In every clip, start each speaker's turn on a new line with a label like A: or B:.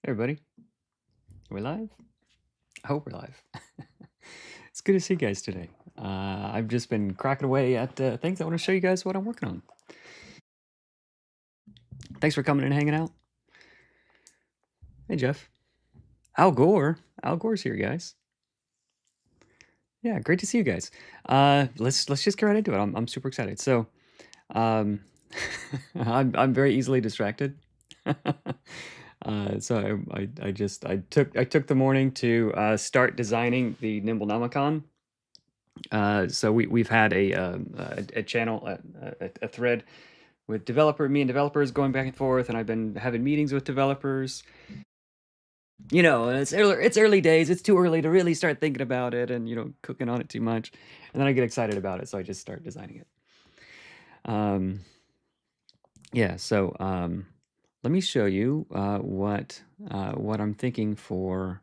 A: Hey everybody, are we live? I hope we're live. It's good to see you guys today. I've just been cracking away at things. I want to show you guys what I'm working on. Thanks for coming and hanging out. Hey Jeff. Al Gore. Al Gore's here, guys. Yeah, great to see you guys. Let's just get right into it. I'm super excited. So, um, I'm very easily distracted. I took the morning to start designing the Nimble Nomicon. So we've had a channel, a thread with me and developers going back and forth, and I've been having meetings with developers. You know, and it's early days. It's too early to really start thinking about it and cooking on it too much. And then I get excited about it, so I just start designing it. Yeah. So let me show you what I'm thinking for.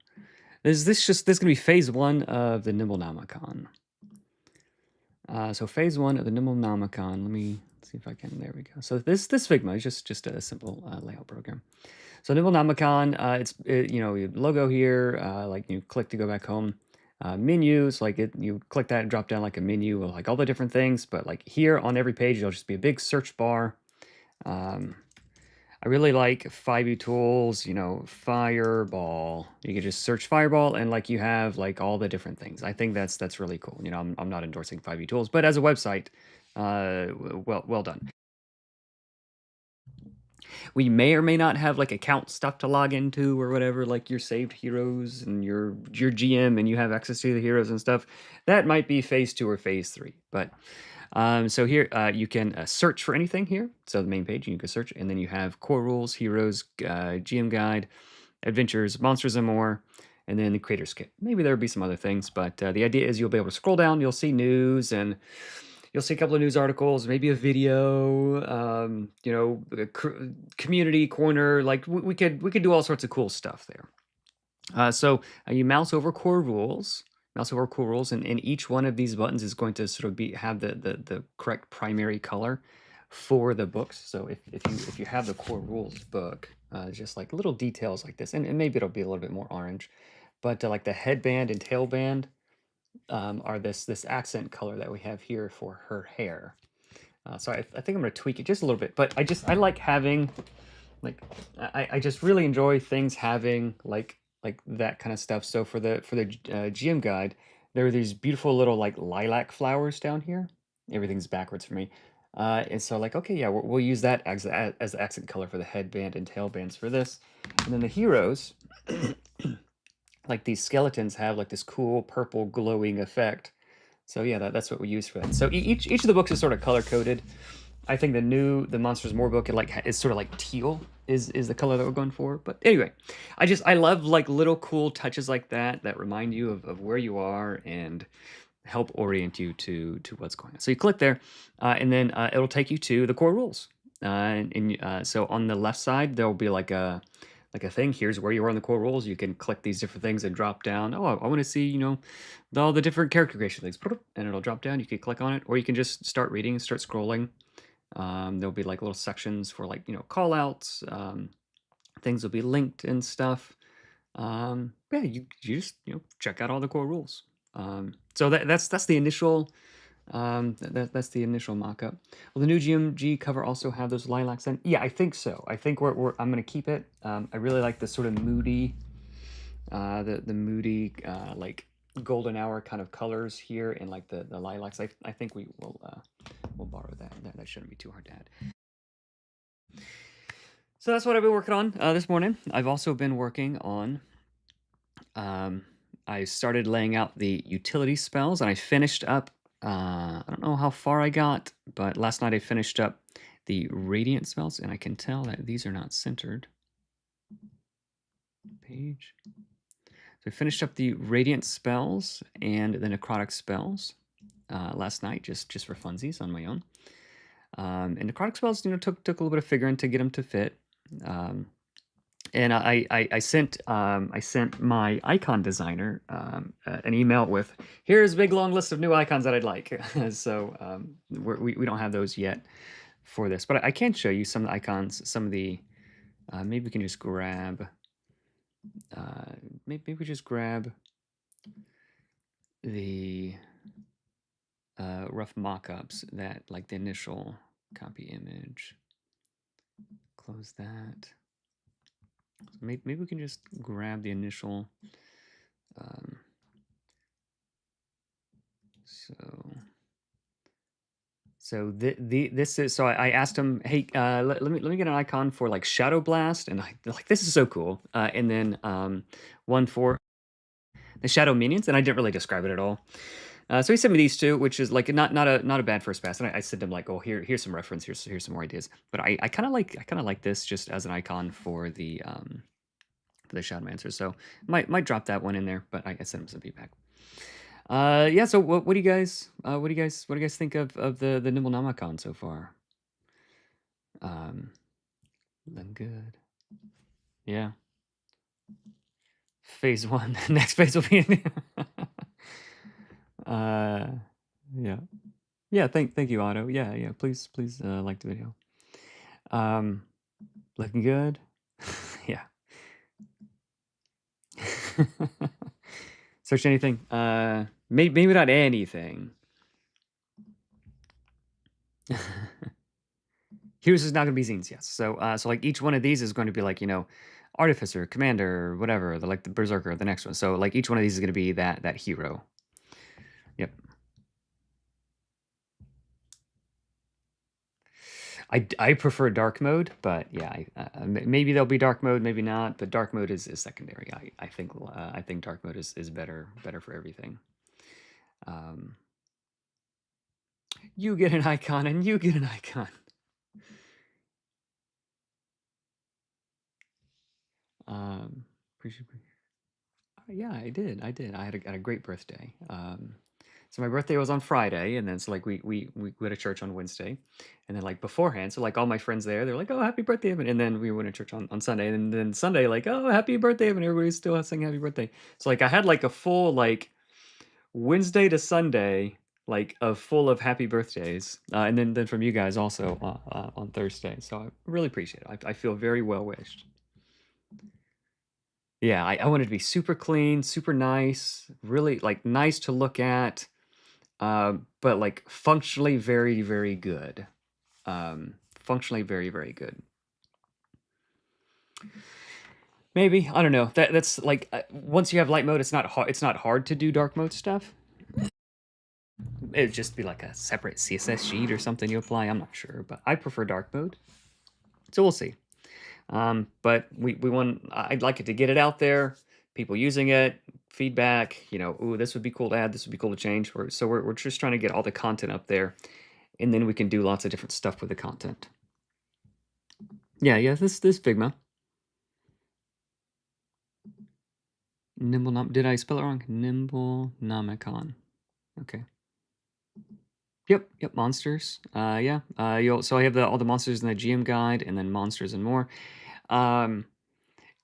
A: This gonna be phase 1 of the Nimblenomicon. So phase 1 of the Nimblenomicon. Let me see if I can. There we go. So this Figma is just a simple layout program. So Nimblenomicon, your logo here. Like you click to go back home. Menus, like you click that and drop down like a menu of like all the different things. But like here on every page, there'll just be a big search bar. I really like 5e tools, Fireball. You can just search Fireball and like you have like all the different things. I think that's really cool. I'm not endorsing 5e tools, but as a website, well done. We may or may not have like account stuff to log into or whatever, like your saved heroes and your GM and you have access to the heroes and stuff. That might be phase 2 or phase 3, but so here you can search for anything here. So the main page, you can search, and then you have core rules, heroes, GM guide, adventures, monsters and more, and then the creator's kit. Maybe there'll be some other things, but the idea is you'll be able to scroll down, you'll see news, and you'll see a couple of news articles, maybe a video, a community corner. Like we could do all sorts of cool stuff there. So you mouse over core rules. Mouse over core rules, and each one of these buttons is going to sort of have the correct primary color for the books. So if you have the core rules book, just like little details like this, and maybe it'll be a little bit more orange, but like the headband and tailband are this accent color that we have here for her hair. So I think I'm going to tweak it just a little bit, but I like having like I just really enjoy things having like that kind of stuff. So for the GM guide, there are these beautiful little like lilac flowers down here. Everything's backwards for me. And so like, okay, yeah, we'll use that as the accent color for the headband and tailbands for this. And then the heroes, like these skeletons have like this cool purple glowing effect. So yeah, that's what we use for that. So each of the books is sort of color coded. I think the Monsters More book is sort of like teal is the color that we're going for. But anyway, I love like little cool touches like that remind you of where you are and help orient you to what's going on. So you click there, and then it'll take you to the core rules. So on the left side there'll be like a thing. Here's where you are in the core rules. You can click these different things and drop down. Oh, I want to see all the different character creation things, and it'll drop down. You can click on it, or you can just start reading, start scrolling. There'll be like little sections for like call outs. Things will be linked and stuff. Yeah, you just check out all the core rules. So that's the initial that's the initial mock-up. Will the new GMG cover also have those lilacs in? Yeah, I think so. I think I'm gonna keep it. I really like the sort of moody the moody like golden hour kind of colors here and like the lilacs. I think we'll borrow that. That shouldn't be too hard to add. So that's what I've been working on this morning. I've also been working on I started laying out the utility spells, and I finished up I don't know how far I got, but last night I finished up the radiant spells, and I can tell that these are not centered. Page. So I finished up the radiant spells and the necrotic spells last night, just for funsies on my own. And necrotic spells, took a little bit of figuring to get them to fit. And I sent my icon designer an email with, here's a big long list of new icons that I'd like. So we don't have those yet for this, but I can show you some of the icons. Some of the maybe we can just grab maybe we just grab the rough mock-ups that like the initial copy image. Close that. So maybe we can just grab the initial. So this is, so I asked him, hey, let me get an icon for like Shadow Blast, and like this is so cool. And then one for the Shadow Minions, and I didn't really describe it at all. So he sent me these two, which is like not a bad first pass. And I sent him like, oh, here's some reference, here's some more ideas. But I kind of like this just as an icon for the Shadowmancer. So might drop that one in there, but I sent him some feedback. Yeah. So what do you guys think of the Nimblenomicon so far? Then good. Yeah. Phase 1. Next phase will be in. Yeah. Yeah. Thank you, Otto. Yeah. Please like the video. Looking good. Yeah. Search anything. Maybe not anything. Here's is not going to be zines, yes. So like each one of these is going to be like, Artificer, Commander, whatever, like the Berserker, the next one. So like each one of these is going to be that hero. Yep. I prefer dark mode, but yeah, maybe there'll be dark mode, maybe not. But dark mode is secondary. I think dark mode is better for everything. You get an icon, and you get an icon. Appreciate. Yeah, I did. I had a great birthday. So my birthday was on Friday, and then so like we went to church on Wednesday, and then like beforehand, so like all my friends they're like, oh, happy birthday, Evan, and then we went to church on Sunday, and then Sunday like, oh, happy birthday, Evan, everybody's still saying happy birthday. So like I had like a full like Wednesday to Sunday like full of happy birthdays, and then from you guys also on Thursday. So I really appreciate it. I feel very well wished. Yeah, I want it to be super clean, super nice, really like nice to look at, but like functionally very, very good. Functionally very, very good. Maybe, I don't know. That's like once you have light mode, it's not hard. It's not hard to do dark mode stuff. It'd just be like a separate CSS sheet or something you apply. I'm not sure, but I prefer dark mode. So we'll see. But I'd like it to get it out there, people using it, feedback, ooh, this would be cool to add, this would be cool to change. So we're just trying to get all the content up there, and then we can do lots of different stuff with the content. Yeah, this Figma. Did I spell it wrong? Nimblenomicon. Okay. Yep, monsters. Yeah. So I have all the monsters in the GM guide, and then monsters and more. And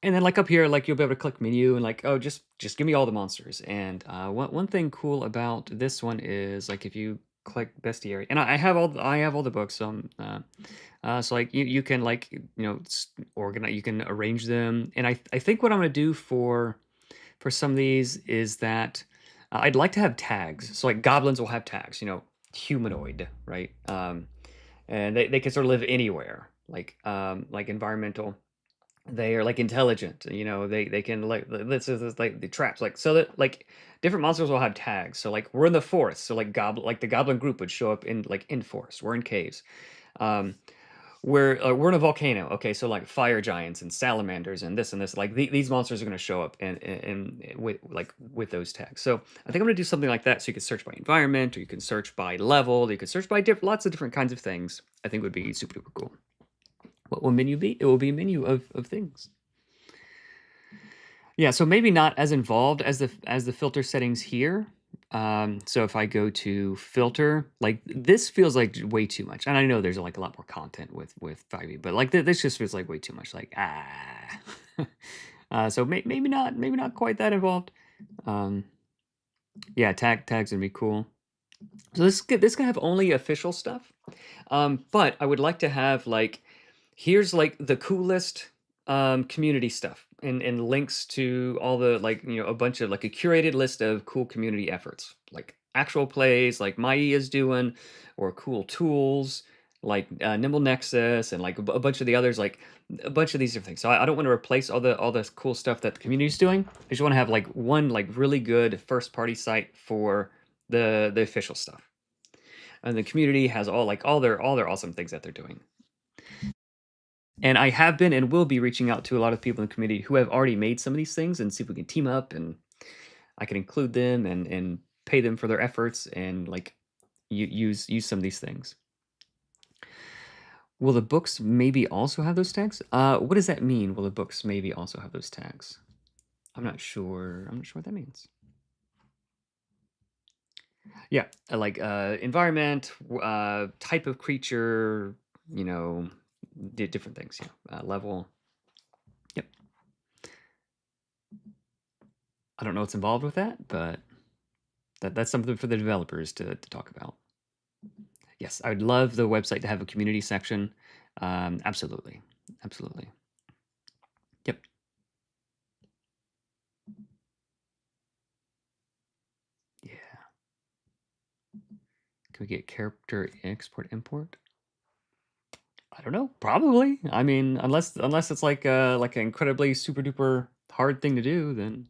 A: then like up here, like you'll be able to click menu and like, oh, just give me all the monsters. And one thing cool about this one is like if you click bestiary, and I have all the books. So like you can like organize, you can arrange them. And I think what I'm gonna do for some of these is that I'd like to have tags. So like goblins will have tags. Humanoid, right? And they can sort of live anywhere, like environmental. They are like intelligent, they can like this is like the traps, like so that like different monsters will have tags. So like we're in the forest, so like the goblin group would show up in forest. We're in caves. We're in a volcano. Okay, so like fire giants and salamanders and this, like these monsters are going to show up and with those tags. So I think I'm going to do something like that, so you can search by environment, or you can search by level, or you can search by lots of different kinds of things. I think would be super duper cool. What will menu be? It will be a menu of things. Yeah, so maybe not as involved as the filter settings here. So if I go to filter, like this feels like way too much. And I know there's like a lot more content with 5e, but like this just feels like way too much. Like so maybe not quite that involved. Yeah, tags would be cool. So this can have only official stuff. But I would like to have like, here's like the coolest community stuff, and links to all the like a bunch of like a curated list of cool community efforts, like actual plays like Mai is doing, or cool tools like Nimble Nexus and like a bunch of the others, like a bunch of these different things. So I don't want to replace all the cool stuff that the community's doing. I just want to have like one like really good first party site for the official stuff, and the community has all their awesome things that they're doing. And I have been and will be reaching out to a lot of people in the community who have already made some of these things, and see if we can team up, and I can include them and pay them for their efforts, and like use some of these things. Will the books maybe also have those tags? What does that mean? Will the books maybe also have those tags? I'm not sure. I'm not sure what that means. Yeah, like environment, type of creature, you know, different things. Yeah, level. Yep. I don't know what's involved with that, but that's something for the developers to talk about. Yes, I would love the website to have a community section. Absolutely, absolutely. Yep. Yeah. Can we get character export import? I don't know. Probably. I mean, unless it's like an incredibly super duper hard thing to do, then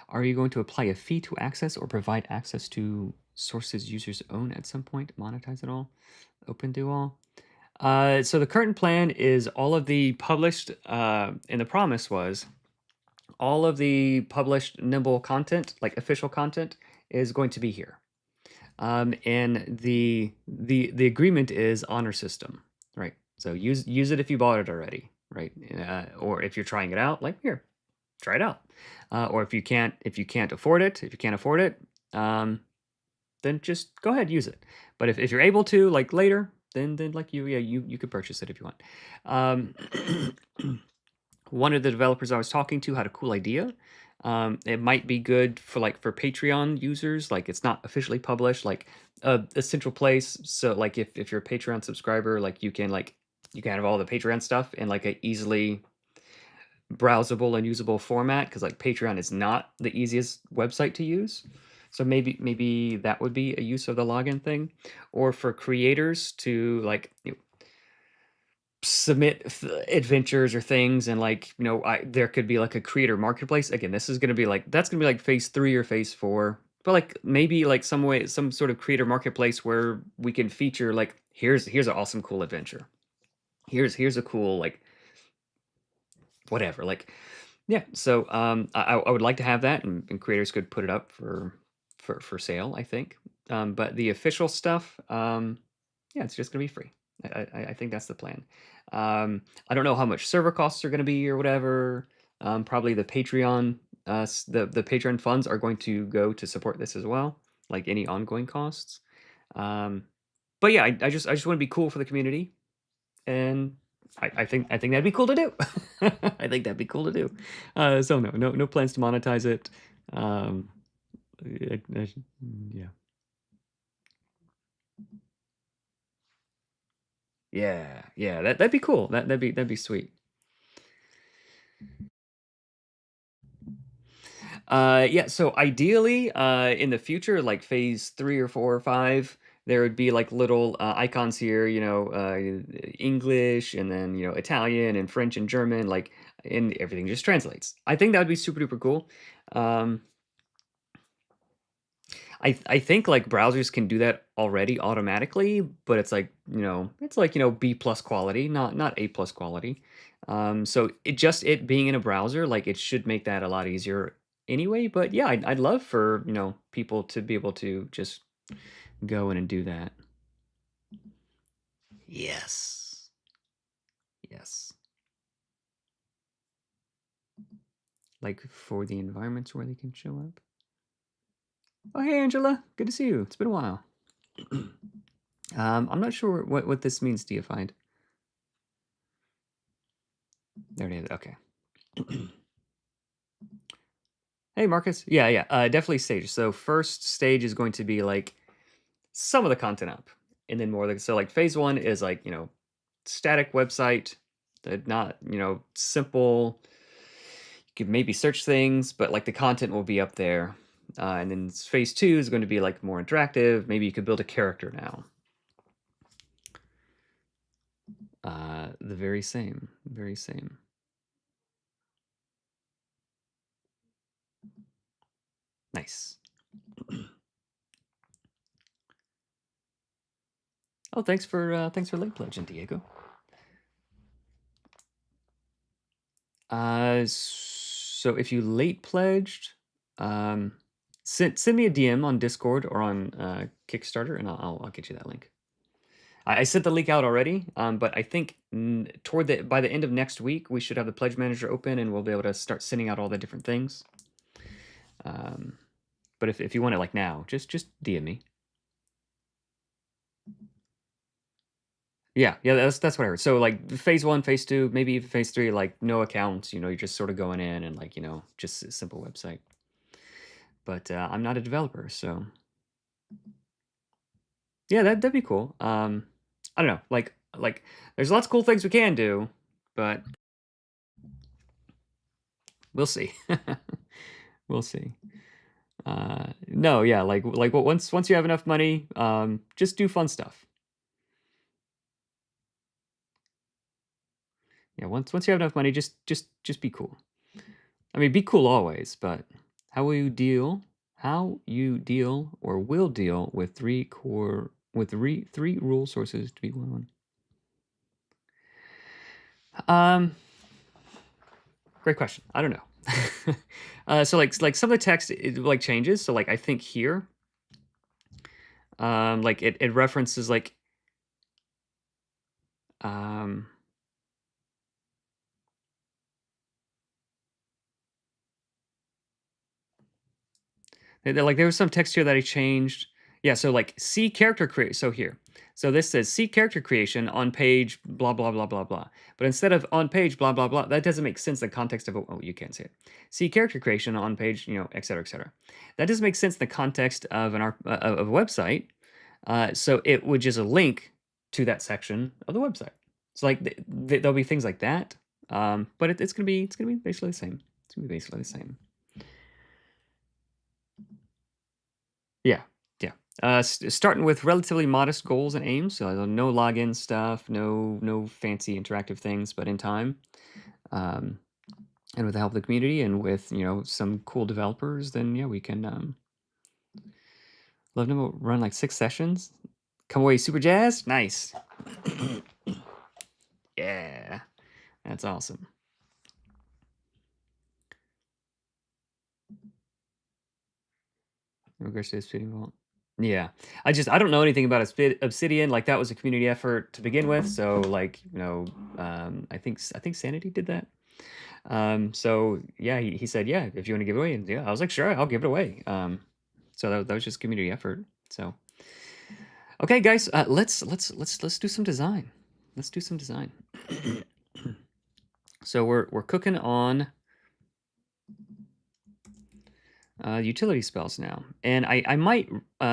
A: are you going to apply a fee to access or provide access to sources users own at some point? Monetize it all? Open to all? So the current plan is all of the published, and the promise was all of the published Nimble content, like official content, is going to be here. And the agreement is honor system, right? So use it if you bought it already, right? Or if you're trying it out, like here, try it out. Or if you can't afford it, then just go ahead, use it. But if you're able to, like later, then like you could purchase it if you want. One of the developers I was talking to had a cool idea. It might be good for for Patreon users. Like it's not officially published, like a central place. So like if you're a Patreon subscriber, like you can have all the Patreon stuff in like a easily browsable and usable format, because like Patreon is not the easiest website to use. So maybe that would be a use of the login thing, or for creators to like submit adventures or things, and like there could be like a creator marketplace. Again, this is going to be like that's going to be like phase 3 or phase 4, but like maybe like some sort of creator marketplace where we can feature like here's an awesome cool adventure, here's a cool like whatever, like yeah. So I would like to have that, and creators could put it up for sale, I think. But the official stuff, yeah, it's just gonna be free. I think that's the plan. I don't know how much server costs are gonna be or whatever. Probably the Patreon, the Patreon funds are going to go to support this as well, like any ongoing costs. But yeah, I just want to be cool for the community, and I think that'd be cool to do. I think that'd be cool to do. So no plans to monetize it. Um, yeah. Yeah, that'd be cool. That'd be sweet. Yeah, so ideally, in the future, like phase 3 or 4 or 5, there would be like little icons here, English, and then Italian and French and German, like, and everything just translates. I think that would be super duper cool. Um, I think like browsers can do that already automatically, but it's like B plus quality, not A plus quality. So it being in a browser, like it should make that a lot easier anyway. But yeah, I'd love for people to be able to just go in and do that. Yes, yes. Like for the environments where they can show up. Oh hey Angela, good to see you. It's been a while. I'm not sure what this means, deified. There it is. Okay. Hey Marcus. Yeah. Definitely stages. So first stage is going to be like some of the content up, and then more like so like phase 1 is like static website, They're not, simple. You could maybe search things, but like the content will be up there. And then phase 2 is going to be like more interactive. Maybe you could build a character now. The very same, very same. Nice. Oh, thanks for late pledging, Diego. So if you late pledged, send me a DM on Discord or on Kickstarter, and I'll get you that link. I sent the link out already, but I think by the end of next week we should have the pledge manager open, and we'll be able to start sending out all the different things. But if you want it like now, just DM me. Yeah, that's what I heard. So like phase 1, phase 2, maybe even phase 3, like no accounts. You're just sort of going in and like just a simple website. But I'm not a developer, so yeah, that'd be cool. I don't know, like there's lots of cool things we can do, but we'll see. We'll see. No, yeah, like once you have enough money, just do fun stuff. Yeah, once you have enough money, just be cool. I mean, be cool always, but how will you deal or will deal with three rule sources to be one? Great question. I don't know. So like some of the text like changes. So like I think here, like it references like um like there was some text here that I changed. Yeah, so like see character create. So here, so this says see character creation on page blah blah blah blah blah. But instead of on page blah blah blah, that doesn't make sense in the context of you can't see it. See character creation on page et cetera, et cetera. That doesn't make sense in the context of of a website. So it would just link to that section of the website. So like there'll be things like that. But it's gonna be basically the same. It's gonna be basically the same. Yeah, yeah. Starting with relatively modest goals and aims, so no login stuff, no fancy interactive things, but in time, um, and with the help of the community and with some cool developers, then yeah, we can let them run like 6 sessions. Come away super jazzed. Nice. Yeah, that's awesome. In regards to Obsidian Vault. Yeah, I don't know anything about Obsidian. Like that was a community effort to begin with, so like I think Sanity did that. So yeah, he said, yeah, if you want to give it away, and yeah, I was like, sure, I'll give it away. So that was just community effort. So okay, guys, let's do some design. Let's do some design. So we're cooking on utility spells now, and I might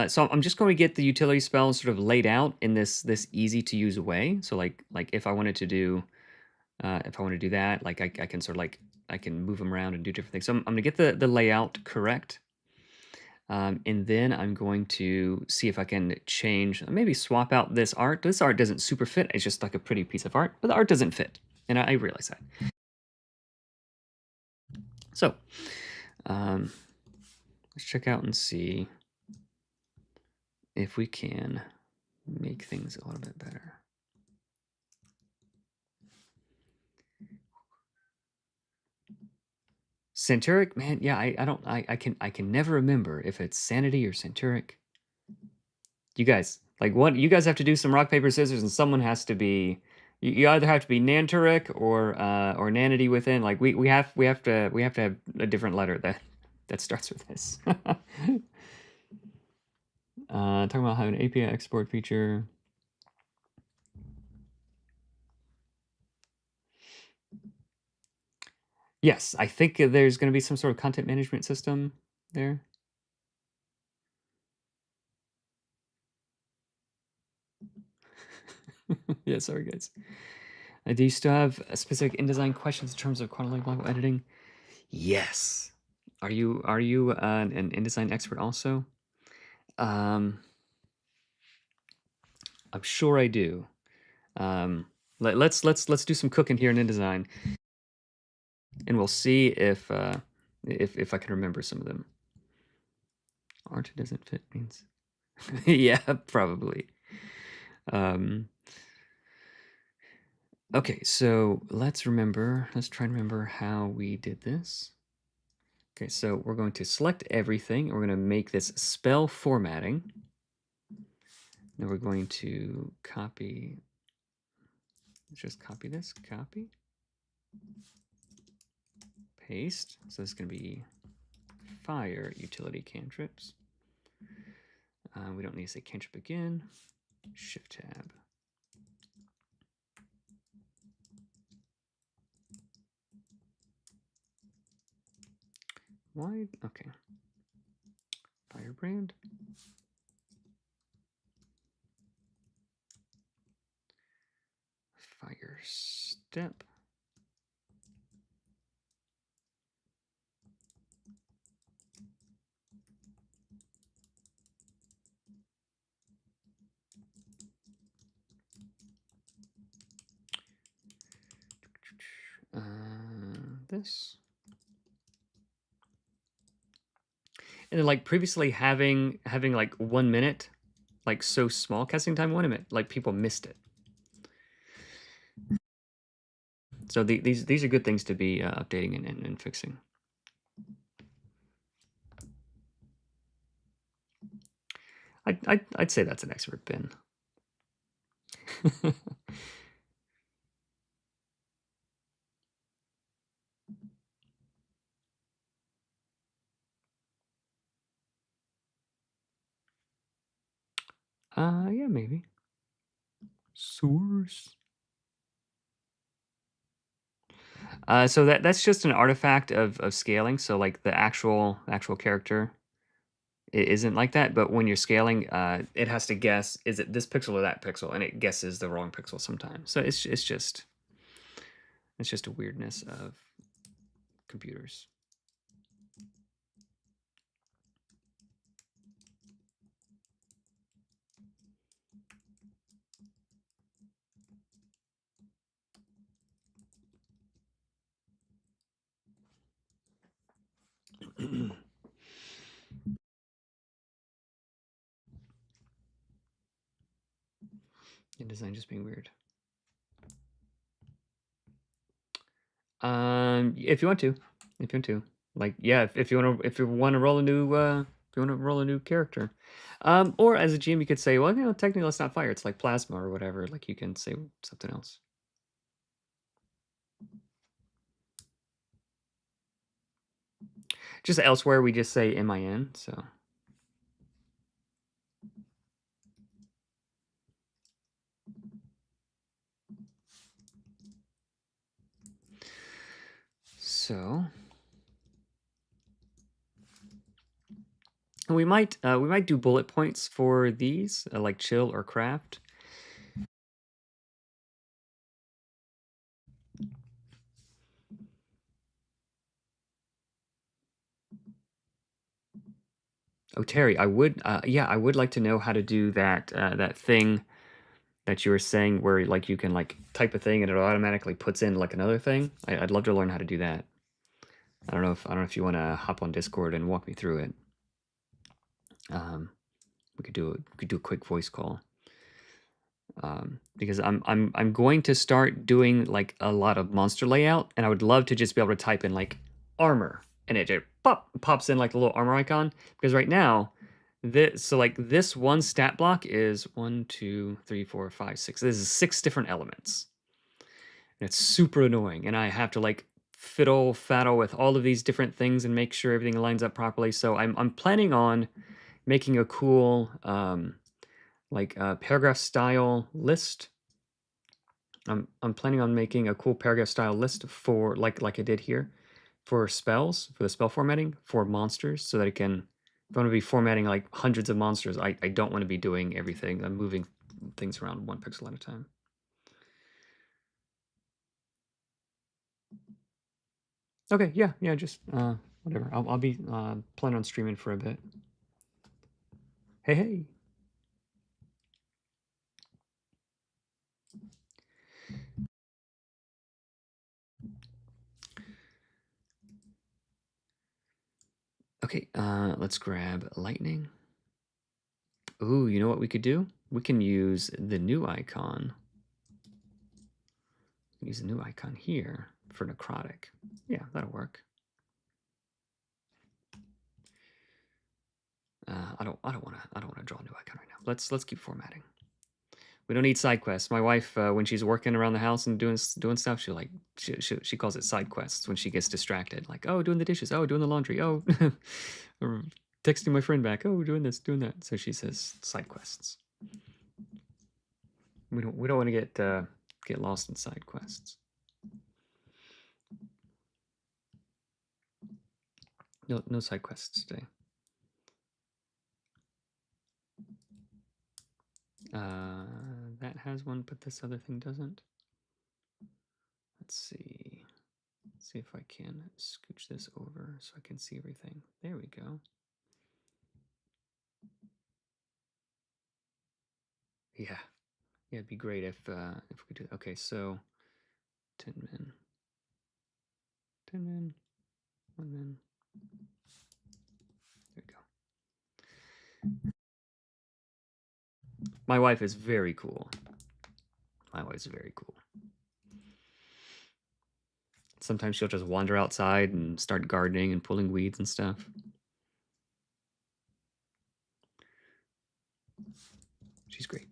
A: so I'm just going to get the utility spells sort of laid out in this easy to use way. So like if I wanted to do that, like I can sort of like I can move them around and do different things. So I'm going to get the layout correct. And then I'm going to see if I can change, maybe swap out this art. This art doesn't super fit. It's just like a pretty piece of art, but the art doesn't fit. And I realize that. So let's check out and see if we can make things a little bit better. Centauric, man, yeah, I can never remember if it's Sanity or Centauric. You guys, like what you guys have to do some rock, paper, scissors, and someone has to be you either have to be Nanturic or Nanity within. Like we have to have a different letter that starts with this. Talking about having an API export feature. Yes, I think there's going to be some sort of content management system there. Yeah, sorry guys. Do you still have specific InDesign questions in terms of chronological editing? Yes. Are you an InDesign expert also? I'm sure I do. Let's do some cooking here in InDesign, and we'll see if I can remember some of them. Art doesn't fit means yeah, probably. Okay, so let's try and remember how we did this. Okay, so we're going to select everything. We're going to make this spell formatting. Then we're going to copy. Let's just copy this. Copy. Paste. So this is going to be fire utility cantrips. We don't need to say cantrip again. Shift tab. Why? Okay. Firebrand. Fire step. This. And then like previously having like 1 minute, like so small casting time 1 minute, like people missed it. So these are good things to be updating and fixing. I'd say that's an expert bin. Yeah, maybe. Source. So that's just an artifact of scaling. So like the actual character it isn't like that, but when you're scaling, it has to guess, is it this pixel or that pixel, and it guesses the wrong pixel sometimes. So it's just a weirdness of computers. InDesign just being weird. If you want to, like, yeah, if you want to roll a new character, or as a GM, you could say, well, technically it's not fire, it's like plasma or whatever. Like you can say something else. Just elsewhere, we just say MIN. So we might do bullet points for these, like chill or craft. Oh, Terry, I would like to know how to do that that thing that you were saying where like you can like type a thing and it automatically puts in like another thing. I'd love to learn how to do that. I don't know if you want to hop on Discord and walk me through it. We could do a quick voice call. Because I'm going to start doing like a lot of monster layout, and I would love to just be able to type in like armor, and it just pops in like a little armor icon. Because right now, this one stat block is 1, 2, 3, 4, 5, 6. This is 6 different elements, and it's super annoying. And I have to like faddle with all of these different things and make sure everything lines up properly. So I'm planning on making a cool paragraph style list. I'm planning on making a cool paragraph style list for like I did here for spells, for the spell formatting for monsters, so that it can, if I want to be formatting like hundreds of monsters, I don't want to be doing everything. I'm moving things around 1 pixel at a time. Okay, yeah, just whatever. I'll be planning on streaming for a bit. Hey. Okay, let's grab lightning. Ooh, you know what we could do? We can use the new icon. Use the new icon here for necrotic. Yeah, that'll work. I don't want to draw a new icon right now. Let's keep formatting. We don't need side quests. My wife, when she's working around the house and doing stuff, she calls it side quests when she gets distracted. Like, oh, doing the dishes. Oh, doing the laundry. Oh, or texting my friend back. Oh, doing this, doing that. So she says side quests. We don't want to get lost in side quests. No side quests today. That has one, but this other thing doesn't. Let's see. Let's see if I can scooch this over so I can see everything. There we go. Yeah, it'd be great if we could do that. Okay, so 10 min, 1 min. There we go. My wife is very cool. My wife's very cool. Sometimes she'll just wander outside and start gardening and pulling weeds and stuff. She's great.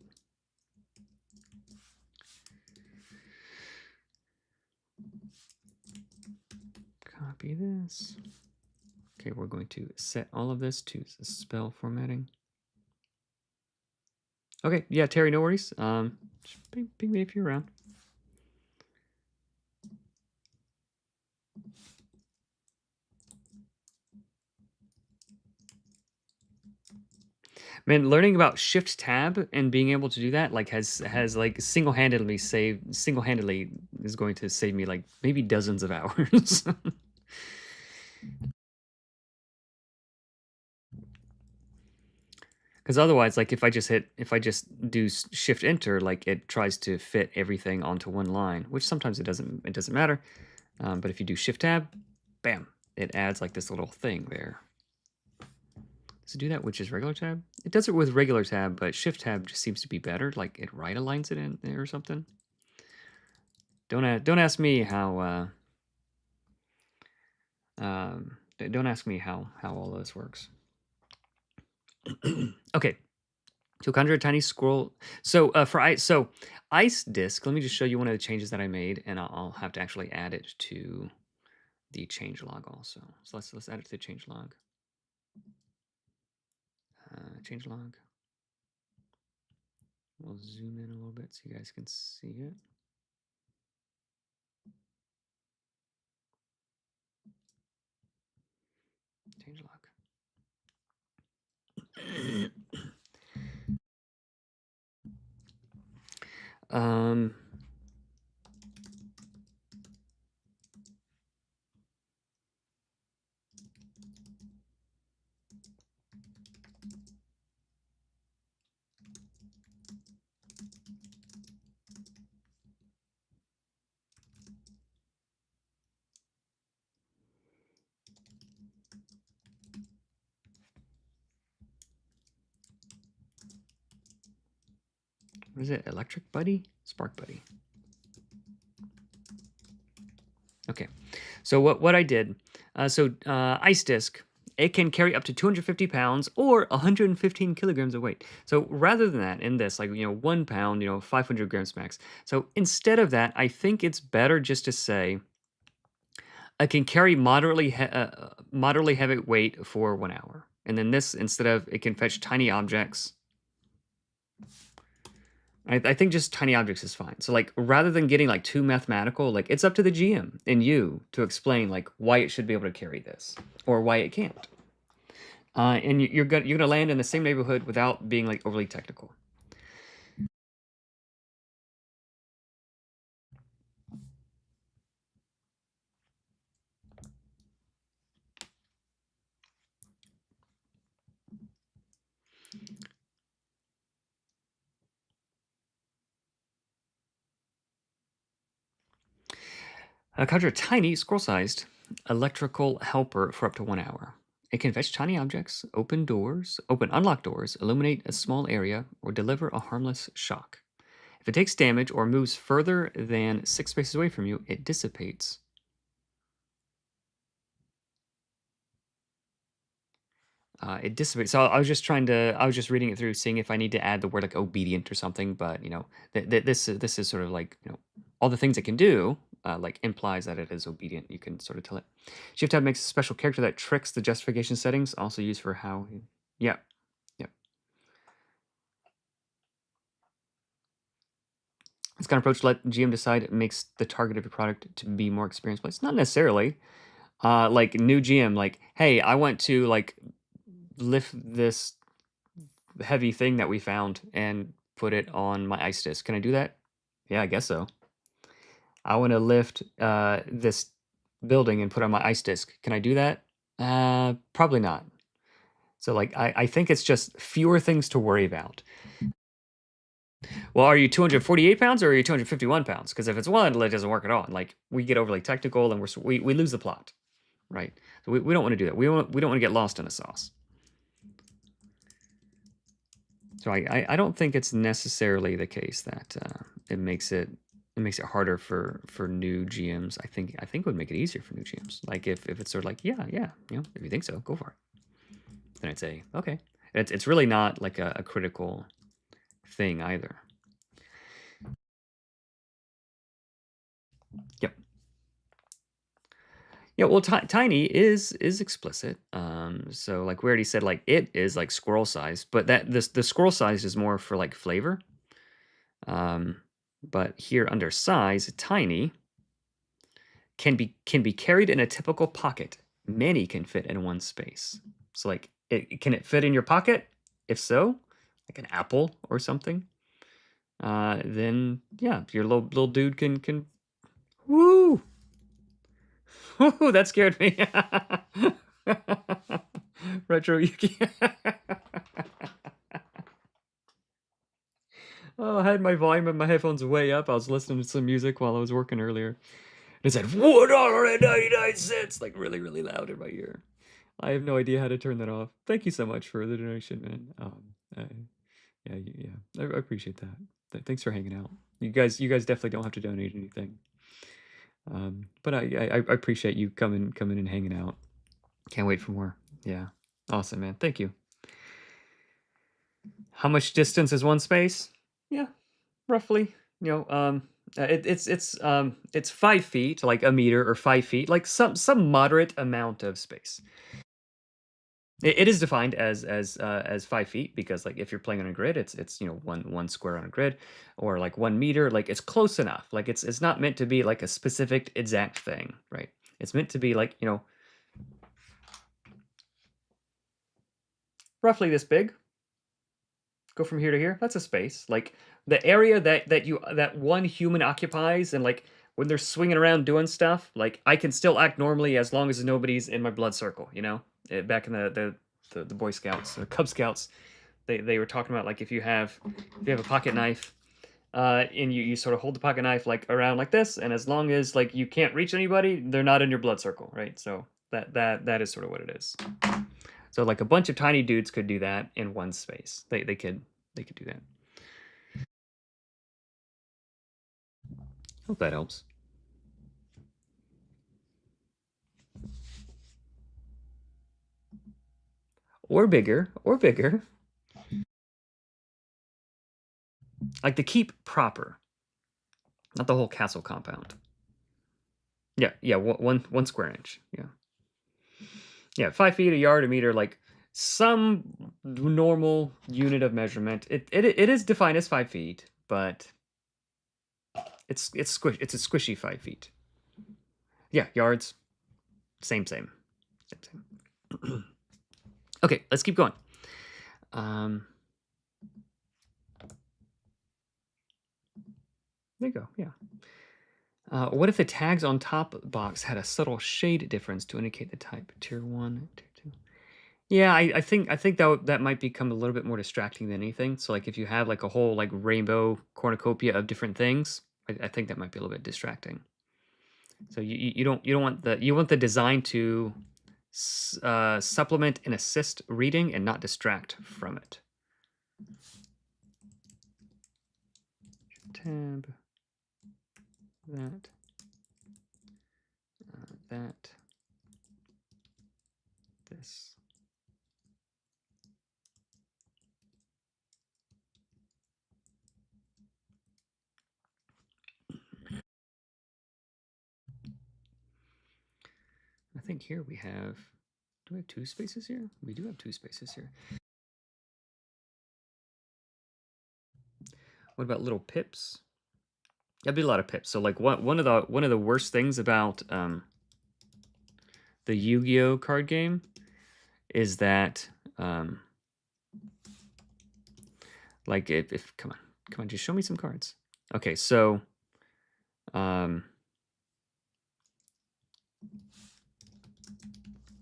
A: Copy this. Okay, we're going to set all of this to spell formatting. Okay, yeah, Terry, no worries. Ping me if you're around. Man, learning about Shift Tab and being able to do that like has like single-handedly is going to save me like maybe dozens of hours. Because otherwise, like if I just do Shift Enter, like it tries to fit everything onto one line, which sometimes it doesn't matter. But if you do Shift Tab, bam, it adds like this little thing there. Does it do that, which is regular tab? It does it with regular tab, but Shift Tab just seems to be better. Like it right aligns it in there or something. Don't ask me how. Don't ask me how all this works. Okay, to conjure a tiny scroll. So for ice disk, let me just show you one of the changes that I made, and I'll have to actually add it to the change log also. So let's add it to the change log. Change log. We'll zoom in a little bit so you guys can see it. Change log. What is it? Electric Buddy? Spark Buddy. Okay, so what I did, ice disk, it can carry up to 250 pounds or 115 kilograms of weight. So rather than that, in this, like 1 pound, 500 grams max. So instead of that, I think it's better just to say I can carry moderately heavy weight for 1 hour, and then this instead of it can fetch tiny objects. I think just tiny objects is fine. So like rather than getting like too mathematical, like it's up to the GM and you to explain like why it should be able to carry this or why it can't. And you're gonna land in the same neighborhood without being like overly technical. Conjure a tiny, scroll-sized electrical helper for up to 1 hour. It can fetch tiny objects, open doors, open unlocked doors, illuminate a small area, or deliver a harmless shock. If it takes damage or moves further than 6 spaces away from you, it dissipates. It dissipates. So I was just I was just reading it through, seeing if I need to add the word like obedient or something. But this is sort of like all the things it can do, like implies that it is obedient. You can sort of tell it. Shift tab makes a special character that tricks the justification settings, also used for how. Yeah, yeah. This kind of approach let GM decide makes the target of your product to be more experienced players. Not necessarily. Like new GM, like, hey, I want to like lift this heavy thing that we found and put it on my ice disc. Can I do that? Yeah, I guess so. I want to lift this building and put it on my ice disc. Can I do that? Probably not. So like I think it's just fewer things to worry about. Well, are you 248 pounds or are you 251 pounds? Because if it's one, it doesn't work at all. Like we get overly technical and we lose the plot, right? So we don't want to do that. We don't want to get lost in a sauce. So I don't think it's necessarily the case that it makes it harder for new GMs. I think it would make it easier for new GMs. Like if it's sort of like yeah, if you think so, go for it. Then I'd say okay. It's really not like a critical thing either. Yep. Yeah, well, tiny is explicit. So like we already said, like it is like scroll size, but the scroll size is more for like flavor. But here under size, tiny can be carried in a typical pocket. Many can fit in one space. So like, can it fit in your pocket? If so, like an apple or something, then yeah, your little dude can. Woo! Woo! That scared me. Retro Yuki. Oh, I had my volume of my headphones way up. I was listening to some music while I was working earlier. It said $1.99, like really, really loud in my ear. I have no idea how to turn that off. Thank you so much for the donation, man. I appreciate that. Thanks for hanging out. You guys definitely don't have to donate anything. But I appreciate you coming and hanging out. Can't wait for more. Yeah, awesome, man. Thank you. How much distance is one space? Yeah, roughly. It's 5 feet, like a meter or 5 feet, like some moderate amount of space. It is defined as 5 feet because like if you're playing on a grid, it's one square on a grid, or like 1 meter. Like it's close enough. Like it's not meant to be like a specific exact thing, right? It's meant to be like roughly this big. Go from here to here. That's a space. Like the area that one human occupies, and like when they're swinging around doing stuff, like I can still act normally as long as nobody's in my blood circle. Back in the Boy Scouts, the Cub Scouts, they were talking about like if you have a pocket knife, and you sort of hold the pocket knife like around like this, and as long as like you can't reach anybody, they're not in your blood circle, right? So that is sort of what it is. So like a bunch of tiny dudes could do that in one space. They could do that. Hope that helps. Or bigger, like the keep proper, not the whole castle compound. Yeah, one square inch. Yeah, 5 feet, a yard, a meter, like some normal unit of measurement. It is defined as 5 feet, but it's a squishy 5 feet. Yeah, yards, same. Okay, let's keep going. There you go. Yeah. What if the tags on top box had a subtle shade difference to indicate the type? Tier 1, Tier 2. Yeah, I think that might become a little bit more distracting than anything. So like if you have like a whole like rainbow cornucopia of different things, I think that might be a little bit distracting. So you don't want the design to supplement and assist reading and not distract from it. Tab that that this. I think here we have. Do we have 2 spaces here? We do have 2 spaces here. What about little pips? That'd be a lot of pips. So like one of the worst things about the Yu-Gi-Oh card game is that like if come on, just show me some cards. Okay, so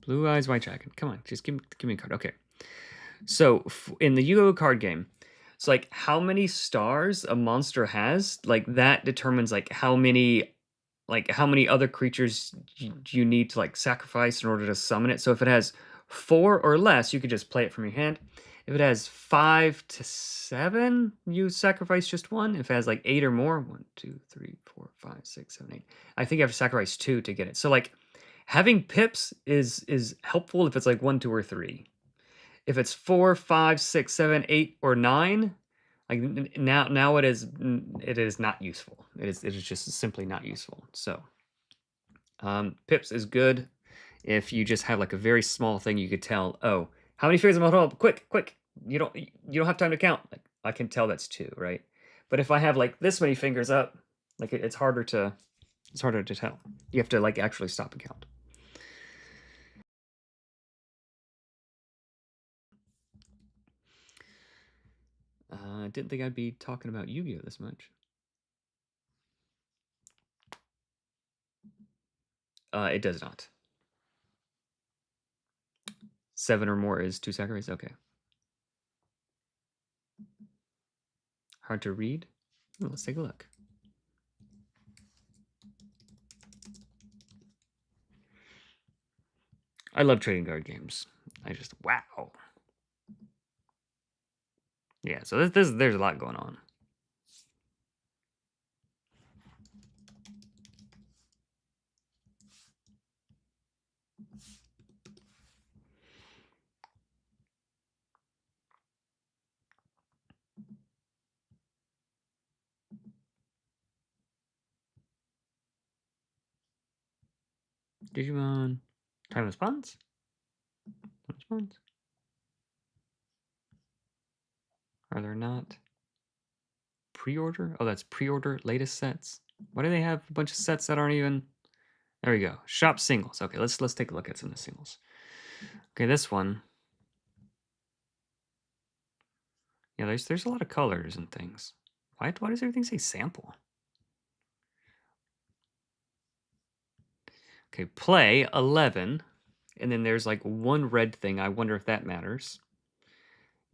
A: Blue Eyes White Dragon. Come on, just give me a card. Okay. So in the Yu-Gi-Oh card game, it's like how many stars a monster has, like that determines like how many other creatures you need to like sacrifice in order to summon it. So if it has 4 or less, you could just play it from your hand. If it has 5 to 7, you sacrifice just 1. If it has like 8 or more, 1, 2, 3, 4, 5, 6, 7, 8. I think you have to sacrifice 2 to get it. So like having pips is helpful if it's like 1, 2, or 3. If it's 4, 5, 6, 7, 8, or 9, like now it is not useful. It is just simply not useful. So pips is good if you just have like a very small thing you could tell. Oh, how many fingers am I holding up? Quick! You don't have time to count. Like I can tell that's 2, right? But if I have like this many fingers up, like it's harder to tell. You have to like actually stop and count. I didn't think I'd be talking about Yu-Gi-Oh this much. It does not. 7 or more is 2 sacrifices. Okay. Hard to read. Oh, let's take a look. I love trading card games. I just wow. Yeah, so there's a lot going on. Digimon, Time Response. Are there not pre-order? Oh, that's pre-order latest sets. Why do they have a bunch of sets that aren't even? There we go. Shop singles. Okay, let's take a look at some of the singles. Okay, this one. Yeah, there's a lot of colors and things. Why does everything say sample? Okay, play 11, and then there's like one red thing. I wonder if that matters.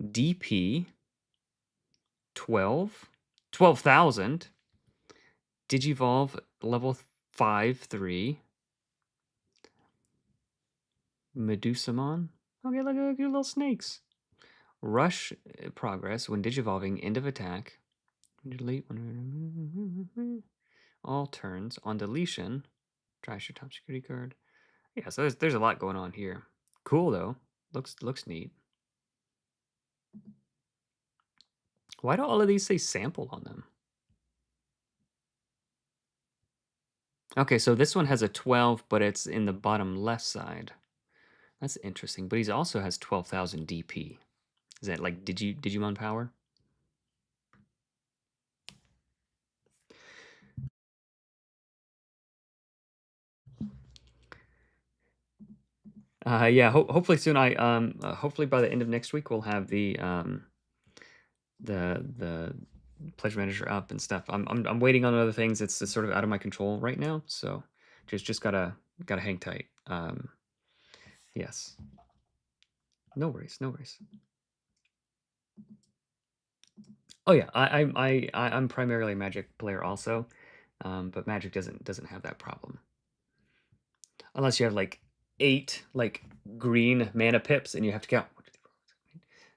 A: DP 12,000. Digivolve level 5-3. Medusamon. Okay, look at little snakes. Rush progress when digivolving, end of attack. Delete all turns. On deletion, trash your top security card. Yeah, so there's a lot going on here. Cool though. Looks neat. Why do all of these say sample on them? Okay, so this one has a 12, but it's in the bottom left side. That's interesting. But he also has 12,000 DP. Is that like Digimon power? Yeah. Hopefully soon. Hopefully by the end of next week we'll have the pleasure manager up and stuff. I'm waiting on other things. It's sort of out of my control right now. So just gotta hang tight. Yes. No worries. No worries. Oh yeah, I'm primarily a Magic player also, but Magic doesn't have that problem. unless you have like 8 like green mana pips and you have to count.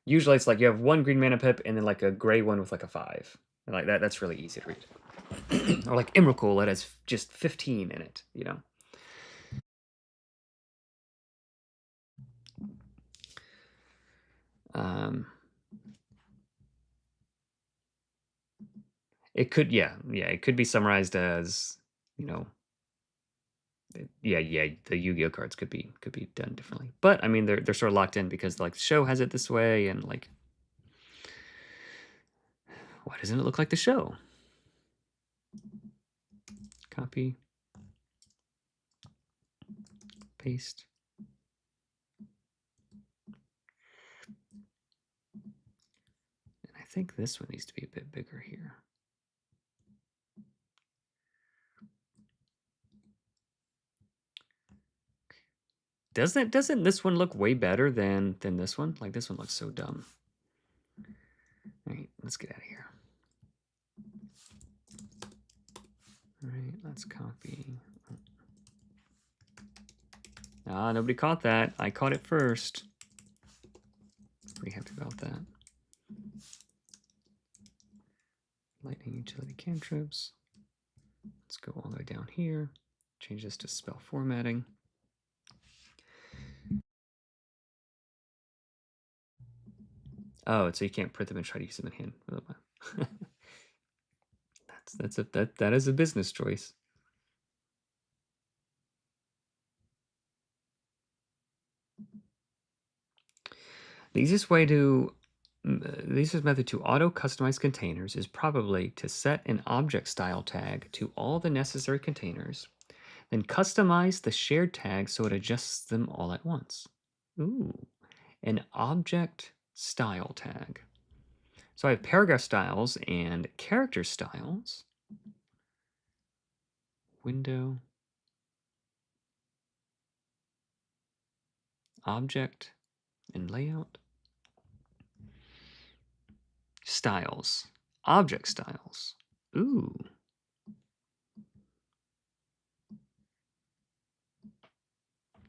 A: Usually it's like you have 1 green mana pip and then like a gray one with like a 5. And like that's really easy to read. Or like Emrakul, it has just 15 in it, you know. It could, yeah, it could be summarized as, you know, yeah, the Yu-Gi-Oh cards could be done differently. But I mean, they're sort of locked in because like the show has it this way, and like, why doesn't it look like the show? Copy, paste. And I think this one needs to be a bit bigger here. Doesn't this one look way better than this one? Like this one looks so dumb. All right, let's get out of here. All right, let's copy. Ah, nobody caught that. I caught it first. Pretty happy about that. Lightning utility cantrips. Let's go all the way down here. Change this to spell formatting. Oh, so you can't print them and try to use them in hand. That is a business choice. The easiest method to auto customize containers is probably to set an object style tag to all the necessary containers, then customize the shared tag so it adjusts them all at once. Ooh, an object style tag. So I have paragraph styles and character styles. Window. Object and layout. Styles. Object styles. Ooh.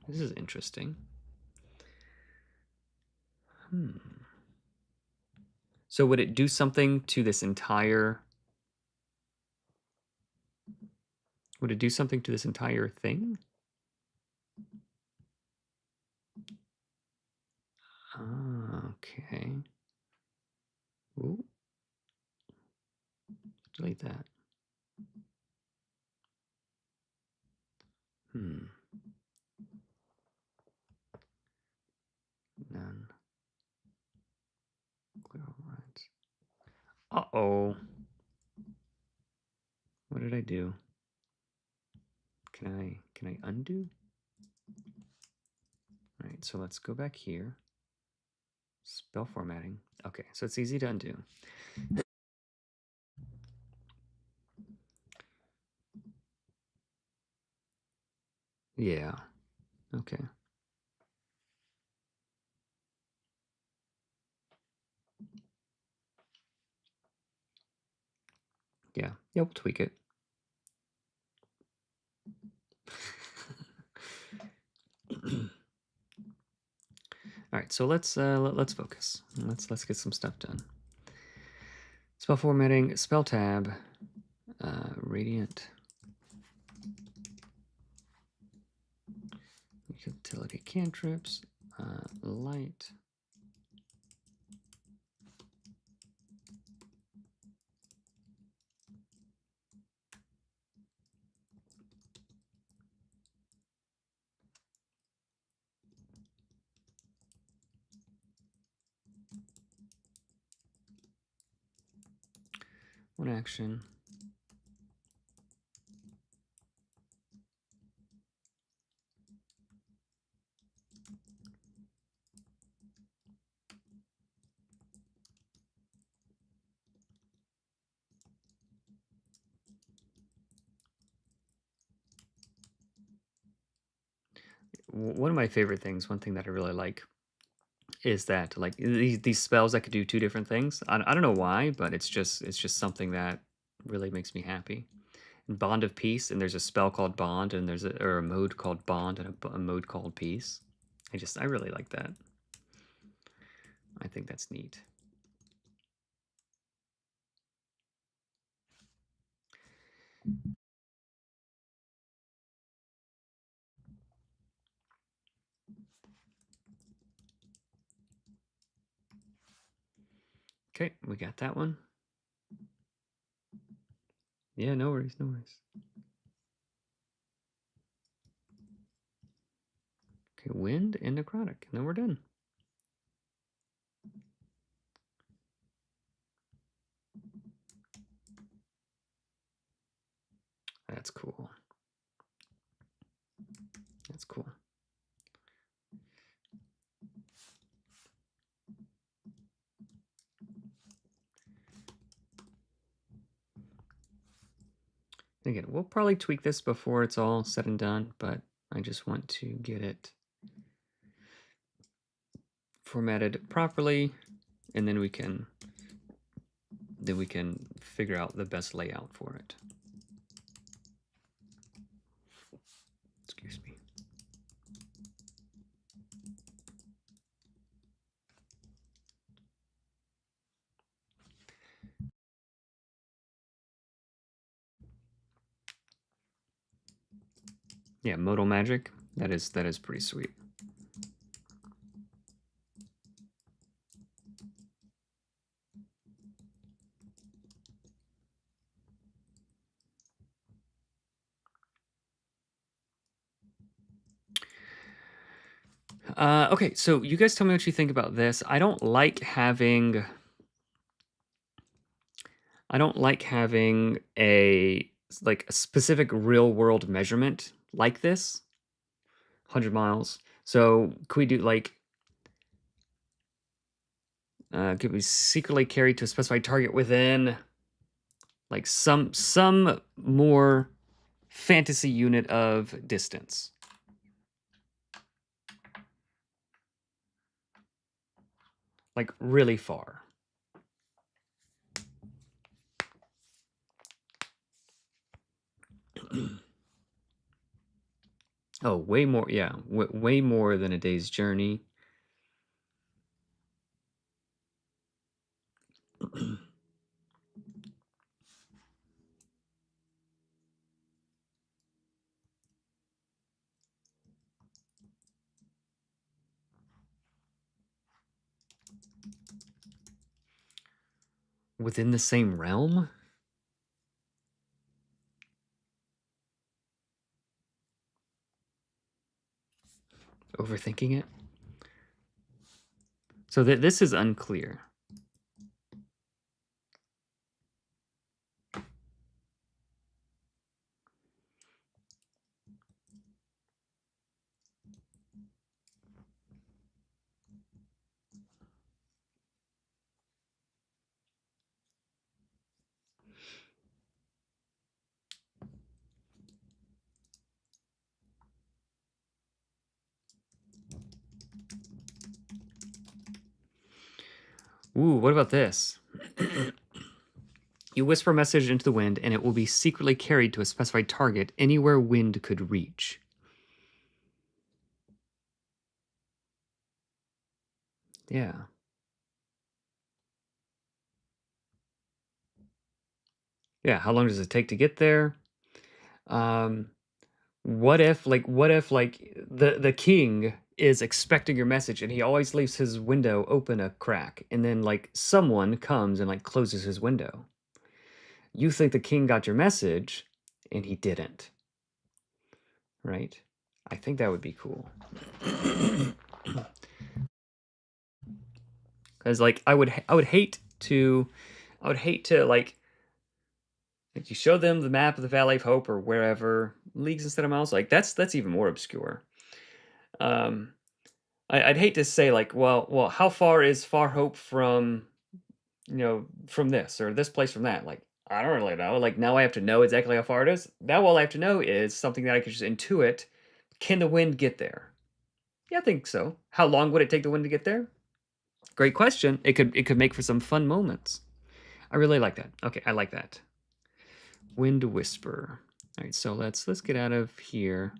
A: This is interesting. So would it do something to this entire... Would it do something to this entire thing? Okay. Ooh. Delete that. None. Clear overrides. Uh-oh. What did I do? Can I undo? All right, so let's go back here. Spell formatting. Okay, so it's easy to undo. Yeah. Okay. Yeah, we'll tweak it. All right, so let's focus. Let's get some stuff done. Spell formatting, spell tab, radiant, utility cantrips, light. One action. One of my favorite things, one thing that I really like, is that like these spells that could do 2 different things. I don't know why, but it's just something that really makes me happy. and Bond of Peace, and there's a spell called Bond, and there's a mode called Bond, and a mode called Peace. I really like that. I think that's neat. Okay, we got that one. Yeah, no worries, no worries. Okay, wind and necrotic, and then we're done. That's cool. That's cool. Again, we'll probably tweak this before it's all said and done, but I just want to get it formatted properly, and then we can figure out the best layout for it. Excuse me. Yeah, modal magic. That is pretty sweet. Okay, so you guys tell me what you think about this. I don't like having a specific real world measurement like this. 100 miles. So could we do like could we secretly carry to a specified target within like some more fantasy unit of distance? Like really far. Oh, way more. Yeah, way more than a day's journey. Within the same realm? Overthinking it? So this is unclear. Ooh, what about this? You whisper a message into the wind, and it will be secretly carried to a specified target anywhere wind could reach. Yeah. Yeah, how long does it take to get there? What if the king is expecting your message and he always leaves his window open a crack, and then like someone comes and like closes his window. You think the king got your message and he didn't. Right? I think that would be cool. Cuz like I would hate to like you show them the map of the Valley of Hope or wherever, leagues instead of miles. Like that's even more obscure. I'd hate to say like, well, how far is Far Hope from, from this or this place from that? Like, I don't really know. Like now I have to know exactly how far it is. Now all I have to know is something that I could just intuit. Can the wind get there? Yeah, I think so. How long would it take the wind to get there? Great question. It could make for some fun moments. I really like that. Okay, I like that. Wind Whisper. All right, so let's get out of here.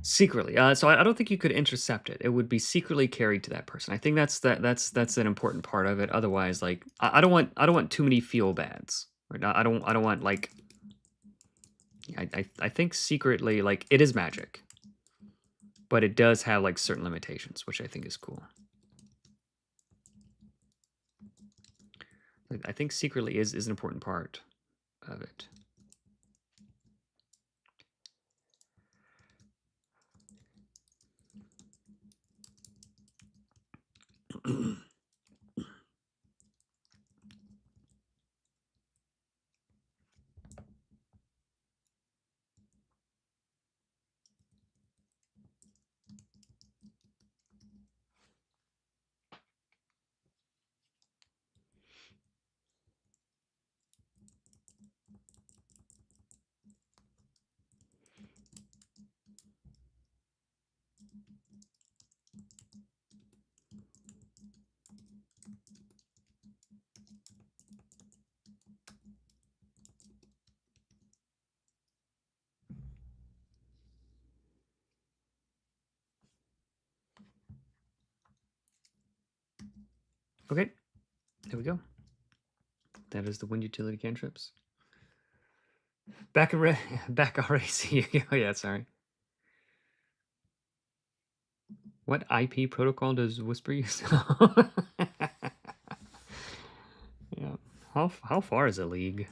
A: Secretly, so I don't think you could intercept it. It would be secretly carried to that person. I think that's an important part of it. Otherwise, like I don't want too many feel bads. Right? I don't want like I think secretly like it is magic, but it does have like certain limitations, which I think is cool. I think secretly is an important part of it. Okay, there we go. That is the wind utility cantrips. Back already. See you. Oh yeah, sorry. What IP protocol does Whisper use? Yeah. How far is a league?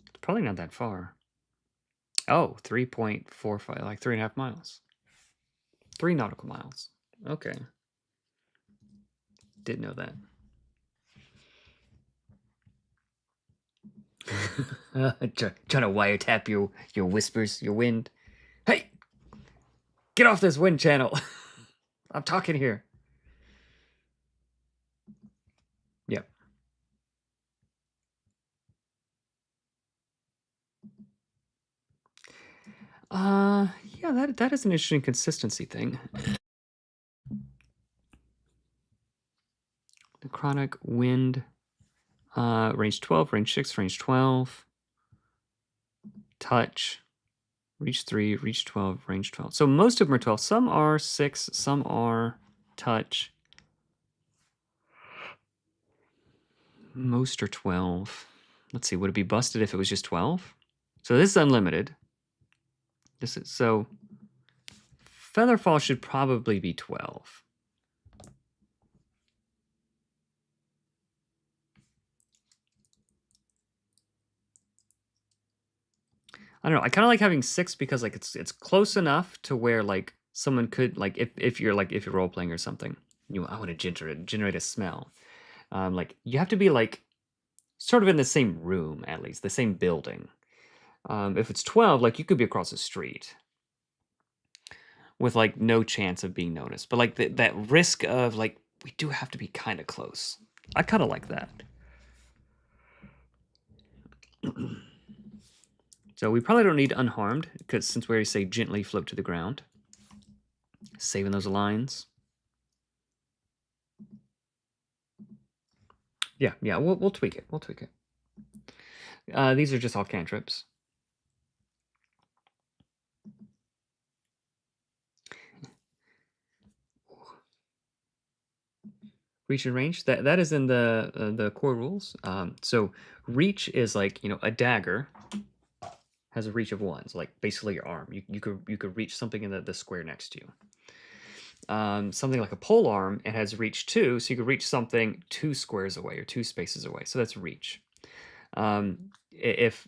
A: It's probably not that far. Oh, 3.45, like 3.5 miles. 3 nautical miles. Okay. Didn't know that. Trying to wiretap your whispers, your wind. Hey, get off this wind channel. I'm talking here. Yep. Yeah, that is an interesting consistency thing. The chronic wind, range 12, range 6, range 12, touch, reach 3, reach 12, range 12. So most of them are 12. Some are 6, some are touch. Most are 12. Let's see, would it be busted if it was just 12? So this is unlimited. This is so Featherfall should probably be 12. I don't know. I kind of like having 6 because like it's close enough to where like someone could like if you're role playing or something, I want to generate a smell. Like you have to be like sort of in the same room at least, the same building. If it's 12, like you could be across the street with like no chance of being noticed. But like that risk of like we do have to be kind of close. I kind of like that. So we probably don't need unharmed because since we already say gently float to the ground, saving those lines. Yeah, we'll tweak it. We'll tweak it. These are just all cantrips. Reach and range, that is in the core rules. So reach is like, a dagger has a reach of 1. So like basically your arm. You could reach something in the square next to you. Something like a pole arm, it has reach 2, so you could reach something 2 squares away or 2 spaces away. So that's reach. If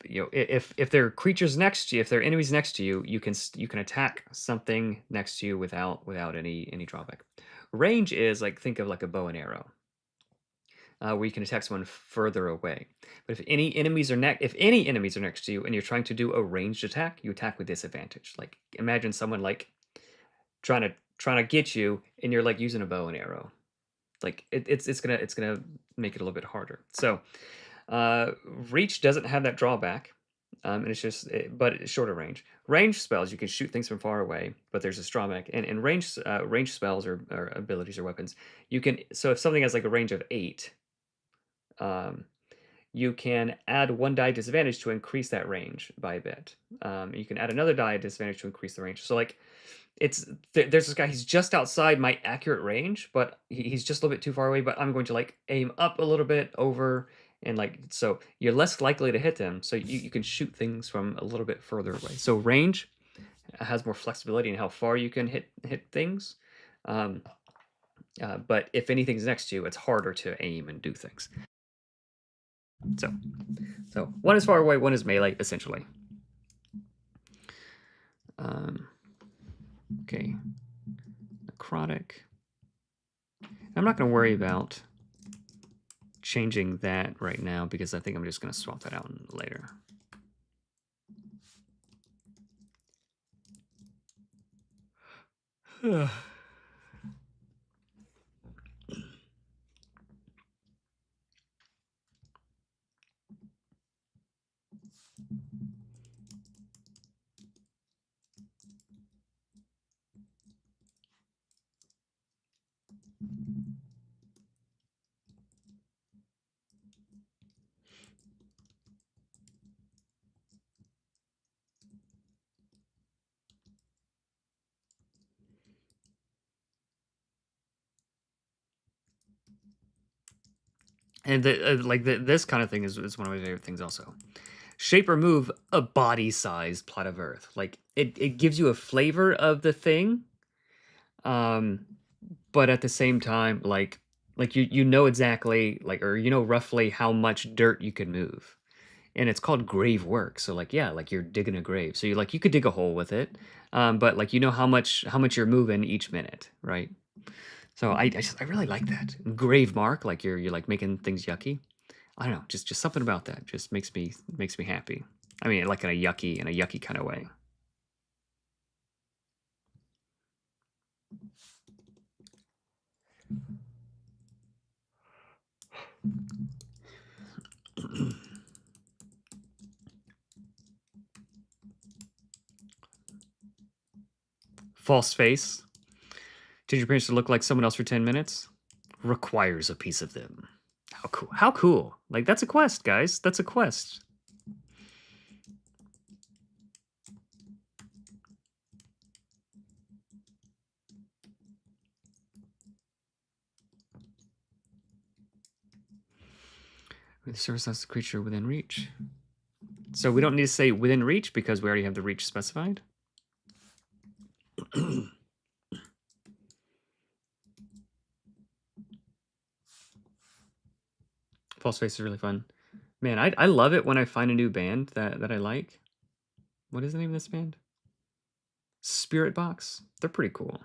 A: there are creatures next to you, if there are enemies next to you, you can attack something next to you without any drawback. Range is like, think of like a bow and arrow, where you can attack someone further away. But if any enemies are next to you and you're trying to do a ranged attack, you attack with disadvantage. Like imagine someone like trying trying to get you, and you're like using a bow and arrow. Like it's gonna make it a little bit harder. So reach doesn't have that drawback, and it's just but it's shorter range. Range spells, you can shoot things from far away, but there's a drawback. And range spells or abilities or weapons, you can, so if something has like a range of 8, um, you can add 1 die disadvantage to increase that range by a bit. You can add another die disadvantage to increase the range. So like it's there's this guy, he's just outside my accurate range, but he's just a little bit too far away, but I'm going to like aim up a little bit over, and like, so you're less likely to hit him, so you can shoot things from a little bit further away. So range has more flexibility in how far you can hit things, but if anything's next to you, it's harder to aim and do things. So one is far away, one is melee, essentially. Okay, necrotic. I'm not going to worry about changing that right now because I think I'm just going to swap that out later. And this kind of thing is one of my favorite things also. Shape or move a body-sized plot of earth. Like it gives you a flavor of the thing, but at the same time, like you know exactly, like, or you know roughly how much dirt you can move, and it's called grave work. So like, yeah, like you're digging a grave. So you could dig a hole with it, but like you know how much you're moving each minute, right? So I really like that grave mark. Like you're like making things yucky. I don't know, just something about that just makes me happy. I mean, like in a yucky kind of way. False face. Did your parents look like someone else for 10 minutes? Requires a piece of them. How cool. How cool. Like, that's a quest, guys. That's a quest. The service has the creature within reach. So we don't need to say within reach because we already have the reach specified. False face is really fun. Man, I love it when I find a new band that I like. What is the name of this band? Spirit Box. They're pretty cool.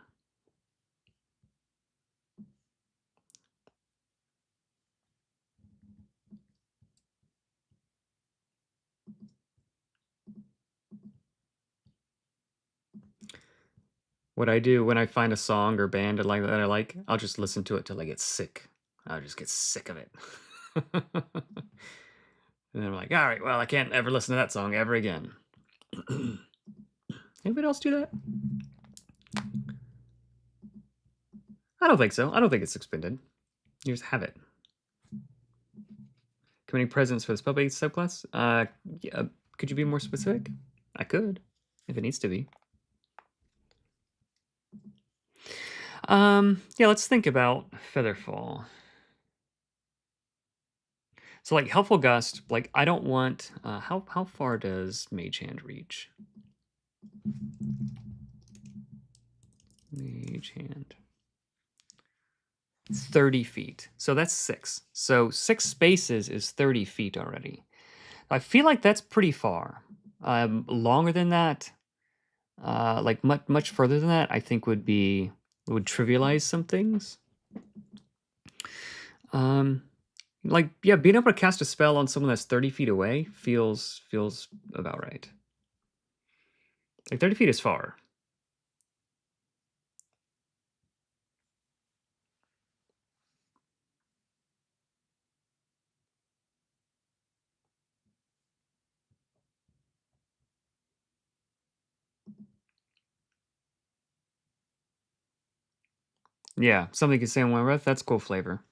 A: What I do when I find a song or band that I like, I'll just listen to it till I get sick. I'll just get sick of it. And then I'm like, all right, well, I can't ever listen to that song ever again. Anybody else do that? I don't think so. I don't think it's expended. You just have it. Committing presence for the spell-based subclass? Yeah, could you be more specific? I could, if it needs to be. Yeah, let's think about Featherfall. So like Helpful Gust, like I don't want, how far does Mage Hand reach? Mage Hand. 30 feet. So that's 6. So 6 spaces is 30 feet already. I feel like that's pretty far. Longer than that, like much further than that, I think would trivialize some things. Like, yeah, being able to cast a spell on someone that's 30 feet away feels about right. Like 30 feet is far. Yeah, something can say on one breath. That's cool flavor.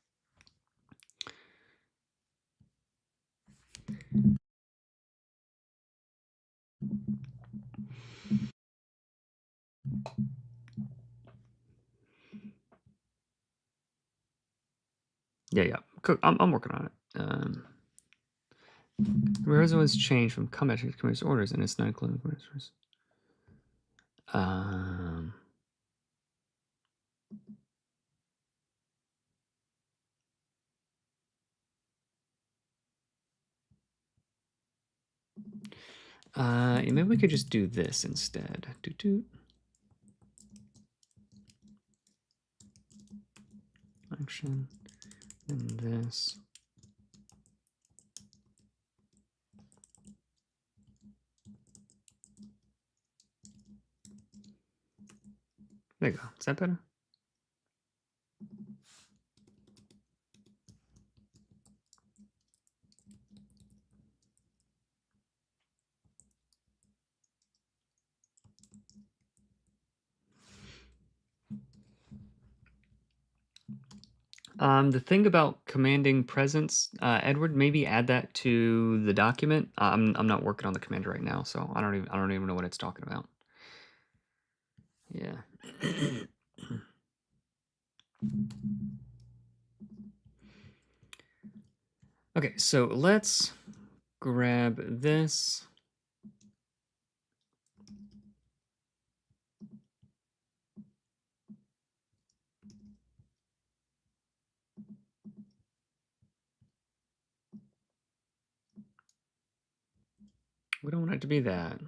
A: Yeah. Cool. I'm working on it. Realism was changed from combat to communist orders, and it's not including communist orders. Maybe we could just do this instead. Action, and this. There you go. Is that better? The thing about commanding presence, Edward, maybe add that to the document. I'm not working on the command right now, so I don't even know what it's talking about. Yeah. Okay, so let's grab this. We don't want it to be that.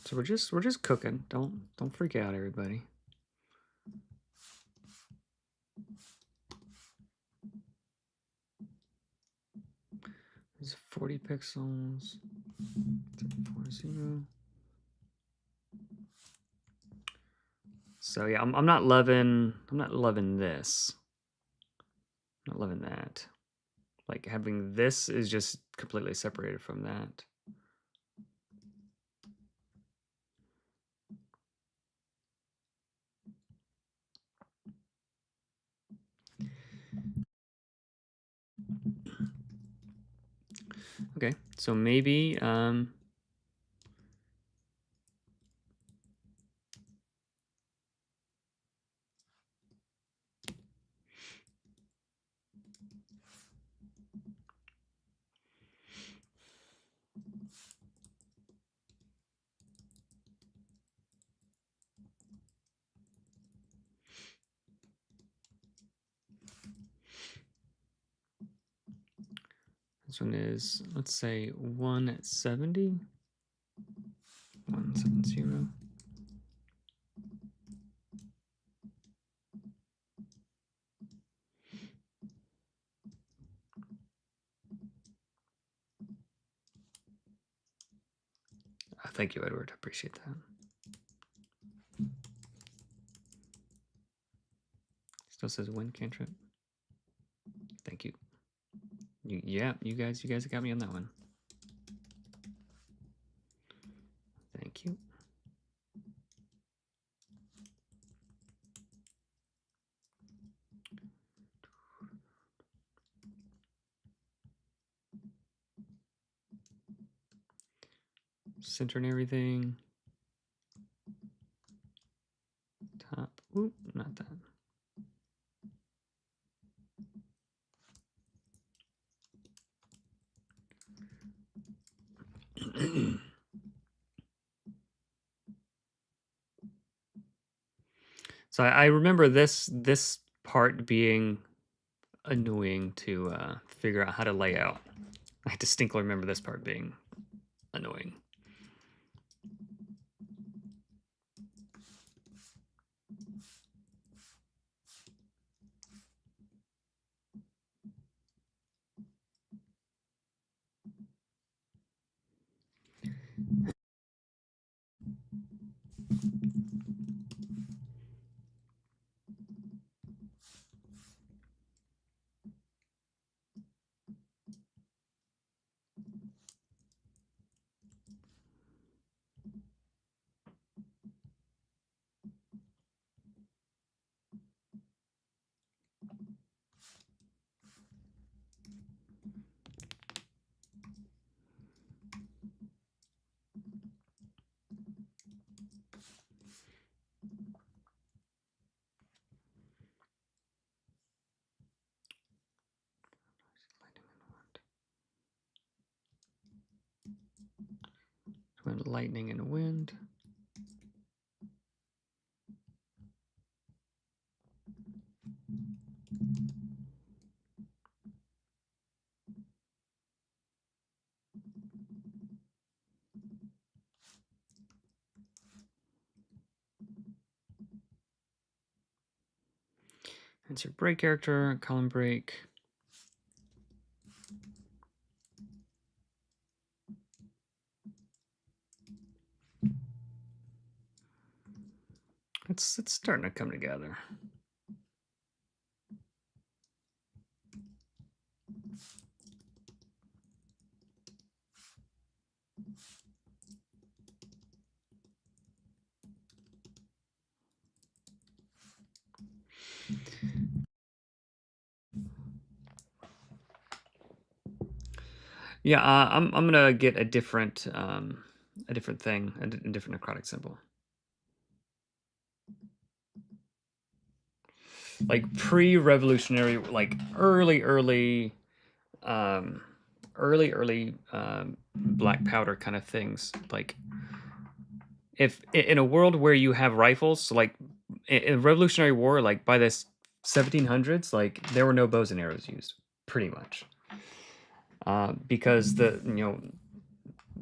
A: So we're just cooking. Don't freak out, everybody. It's 40 pixels. 340. So yeah, I'm not loving this. I'm not loving that. Like having this is just completely separated from that. Okay, so maybe this one is, let's say 170. 170. Thank you, Edward. I appreciate that. Still says wind cantrip. Thank you. Yeah, you guys got me on that one. Thank you. Center and everything. Top. Oop, not that. So I remember this part being annoying to figure out how to lay out. I distinctly remember this part being annoying. and lightning and wind. That's your break character, column break. It's starting to come together. Yeah, I'm gonna get a different thing, a different necrotic symbol. Like pre-revolutionary, like early black powder kind of things. Like if in a world where you have rifles, so like in Revolutionary War, like by this 1700s, like there were no bows and arrows used, pretty much, because the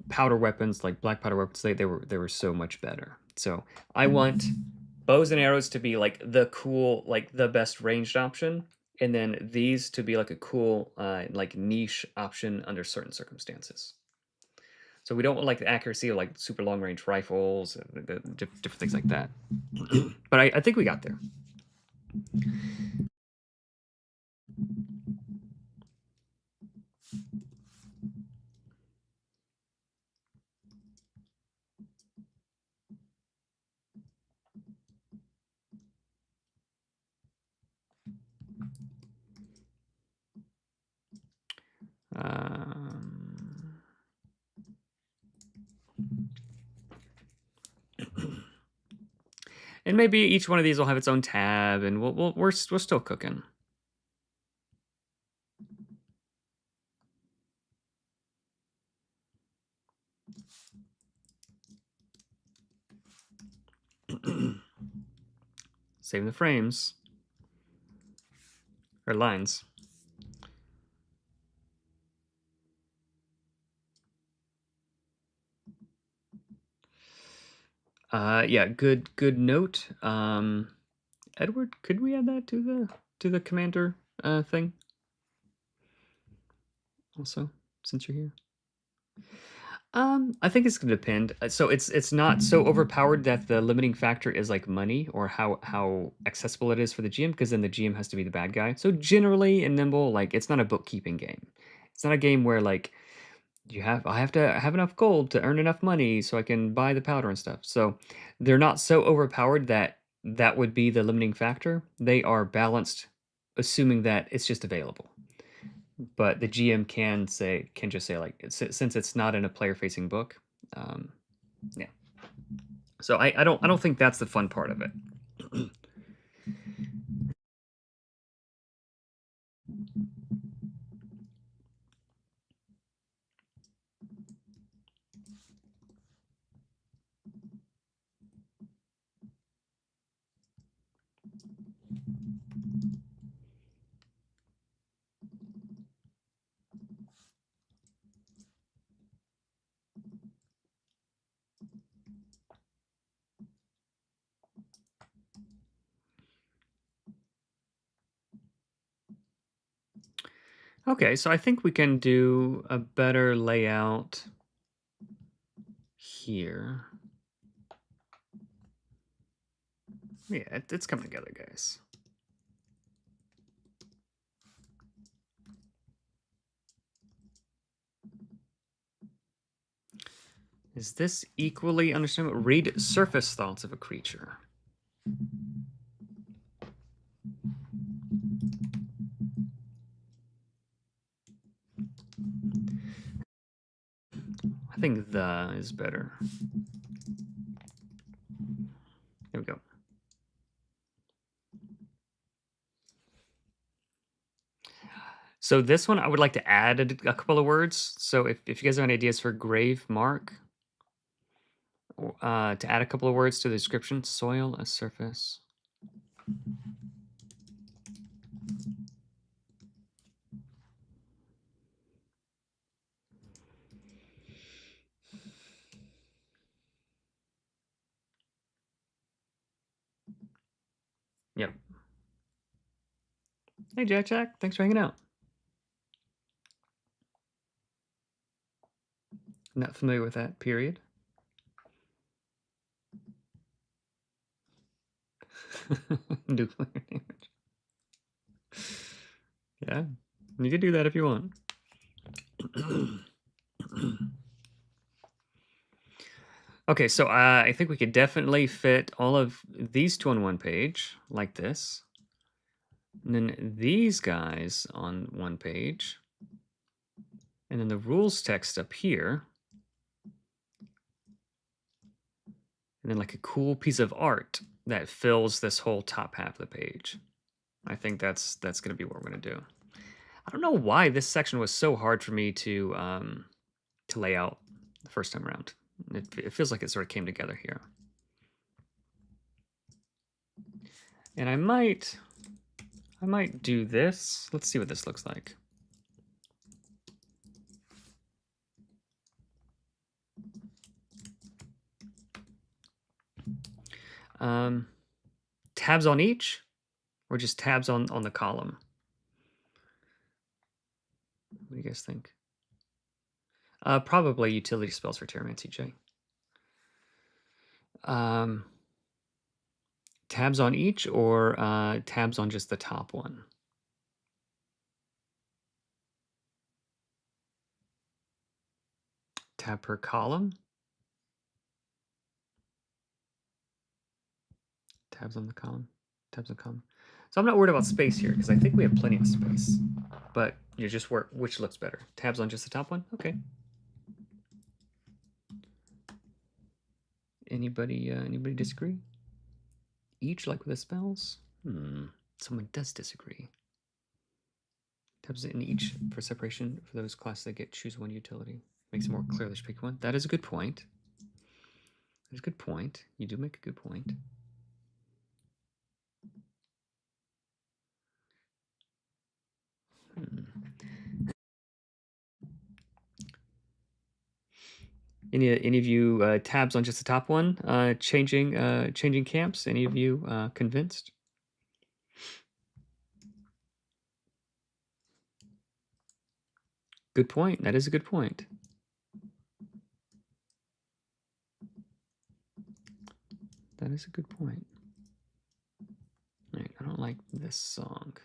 A: powder weapons, like black powder weapons, they were so much better. So I want bows and arrows to be like the cool, like the best ranged option, and then these to be like a cool, like niche option under certain circumstances. So we don't want like the accuracy of like super long range rifles and the different things like that. But I think we got there. Um, and maybe each one of these will have its own tab, and we're still cooking. Save the frames or lines. Yeah, good note. Edward, could we add that to the commander thing? Also, since you're here. I think it's gonna depend. So it's not so overpowered that the limiting factor is like money or how accessible it is for the GM, because then the GM has to be the bad guy. So generally in Nimble, like it's not a bookkeeping game. It's not a game where like I have to have enough gold to earn enough money so I can buy the powder and stuff. So they're not so overpowered that that would be the limiting factor. They are balanced, assuming that it's just available. But the GM can just say like since it's not in a player facing book, yeah. So I don't think that's the fun part of it. Okay, so I think we can do a better layout here. Yeah, it's coming together, guys. Is this equally understandable? Read surface thoughts of a creature. I think the is better. There we go. So this one, I would like to add a couple of words. So if you guys have any ideas for grave mark, to add a couple of words to the description. Soil as surface. Yep. Hey, Jack. Thanks for hanging out. Not familiar with that period. Nuclear damage. Yeah, you can do that if you want. Okay, so I think we could definitely fit all of these two on one page, like this. And then these guys on one page. And then the rules text up here. And then like a cool piece of art that fills this whole top half of the page. I think that's going to be what we're going to do. I don't know why this section was so hard for me to lay out the first time around. It feels like it sort of came together here. And I might do this. Let's see what this looks like. Tabs on each, or just tabs on the column? What do you guys think? Probably utility spells for Terramancy, Jay. Tabs on each, or tabs on just the top one? Tab per column? Tabs on the column? Tabs on the column. So I'm not worried about space here, because I think we have plenty of space. But you just work which looks better. Tabs on just the top one? Okay. Anybody disagree? Each like with the spells? Someone does disagree. Tabs in each for separation for those classes that get choose one utility. Makes it more clear they should pick one. That is a good point. That's a good point. You do make a good point. Any of you tabs on just the top one? Changing camps? Any of you convinced? Good point. That is a good point. That is a good point. All right, I don't like this song.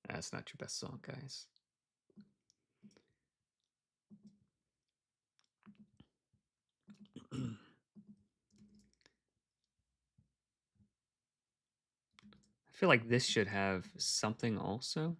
A: That's not your best song, guys. I feel like this should have something also.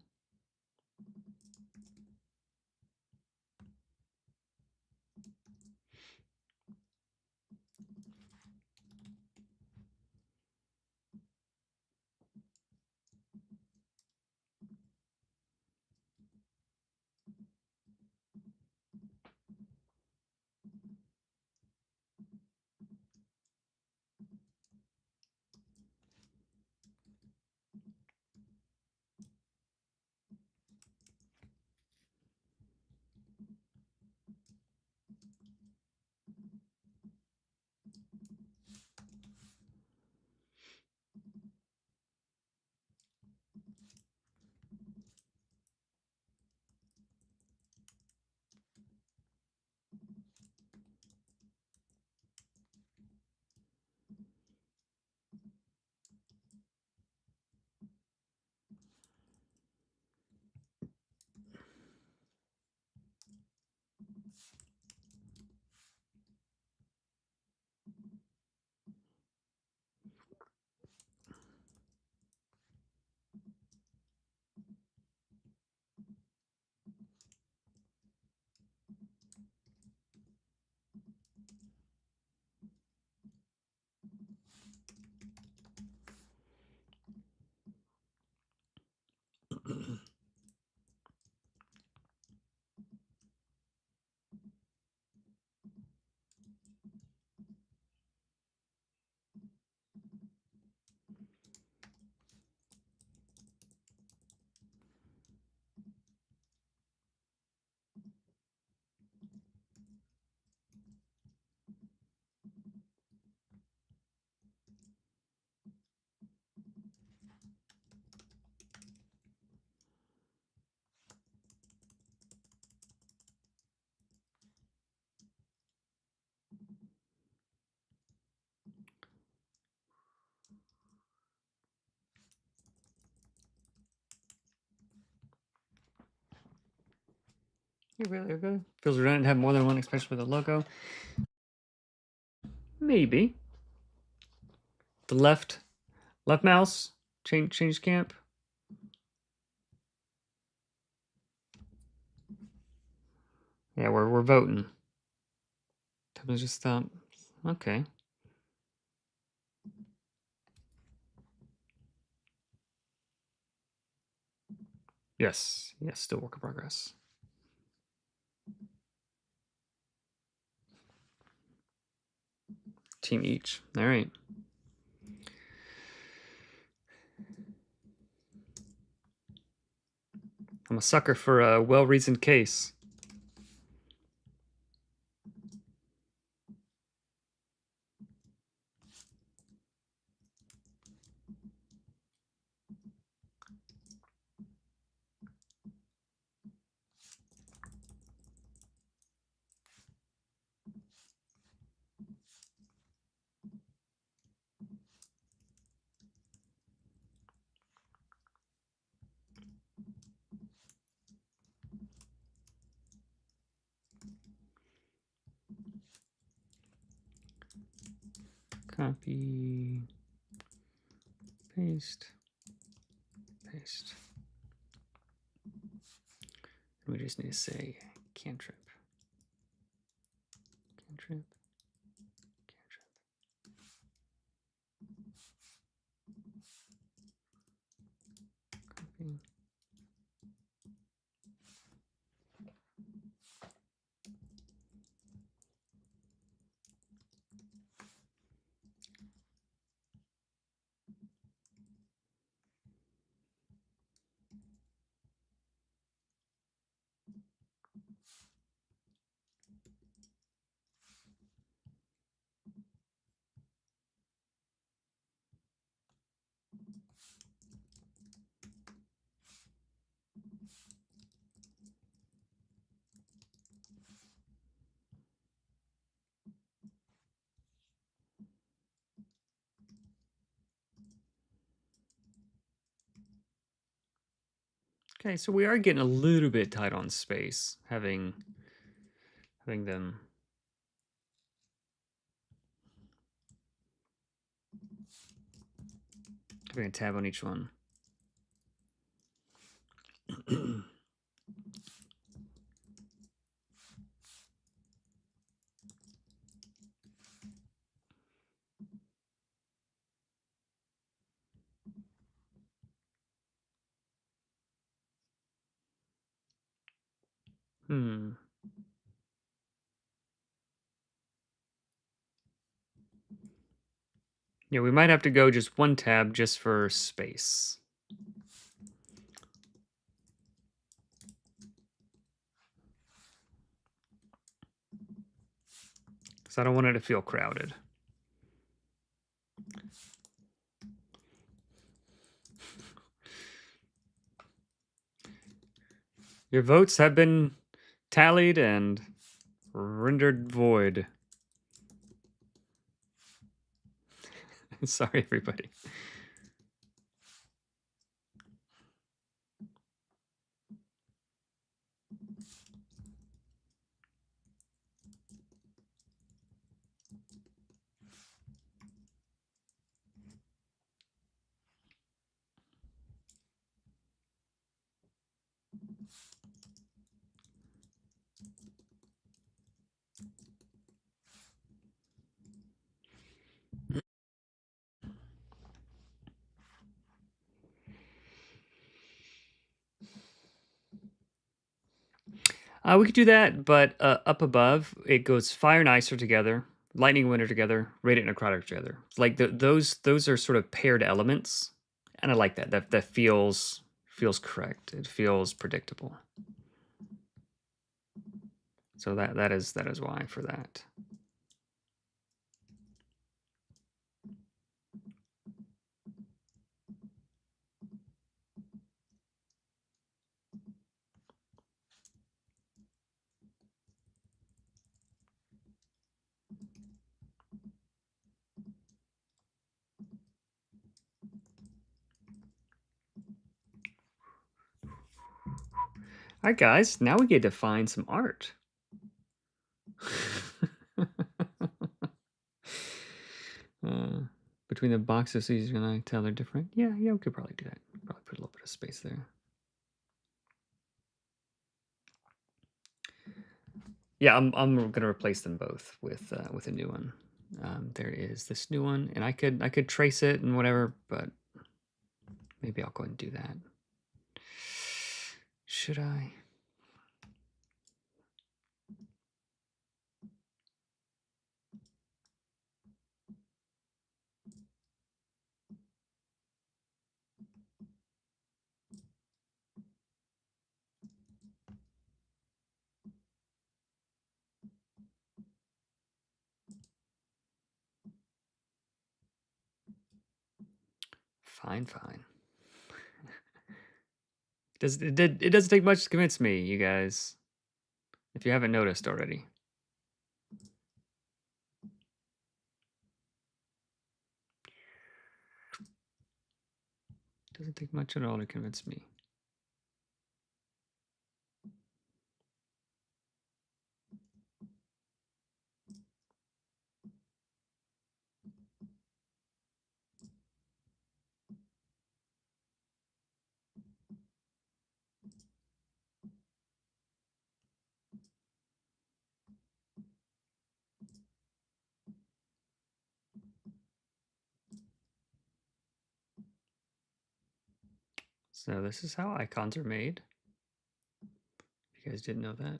A: Really feels redundant to have more than one expression with a logo. Maybe. The left mouse change camp. Yeah, we're voting. Just stop. Okay. Yes, still work in progress. Team each. All right. I'm a sucker for a well-reasoned case. Copy, paste. We just need to say cantrip. Copy. Okay, so we are getting a little bit tight on space, having them having a tab on each one. Yeah, we might have to go just one tab just for space. Because I don't want it to feel crowded. Your votes have been tallied and rendered void. Sorry, everybody. We could do that, but up above, it goes fire and ice are together, lightning and wind are together, radiant and necrotic together. Like those are sort of paired elements, and I like that. That feels correct. It feels predictable. So that is why for that. right, guys, now we get to find some art. Between the boxes, so you're gonna tell they're different. Yeah, we could probably do that. Probably put a little bit of space there. Yeah, I'm gonna replace them both with a new one. There is this new one, and I could trace it and whatever, but maybe I'll go ahead and do that. Should I? Fine. It doesn't take much to convince me, you guys. If you haven't noticed already. Doesn't take much at all to convince me. So this is how icons are made. If you guys didn't know that.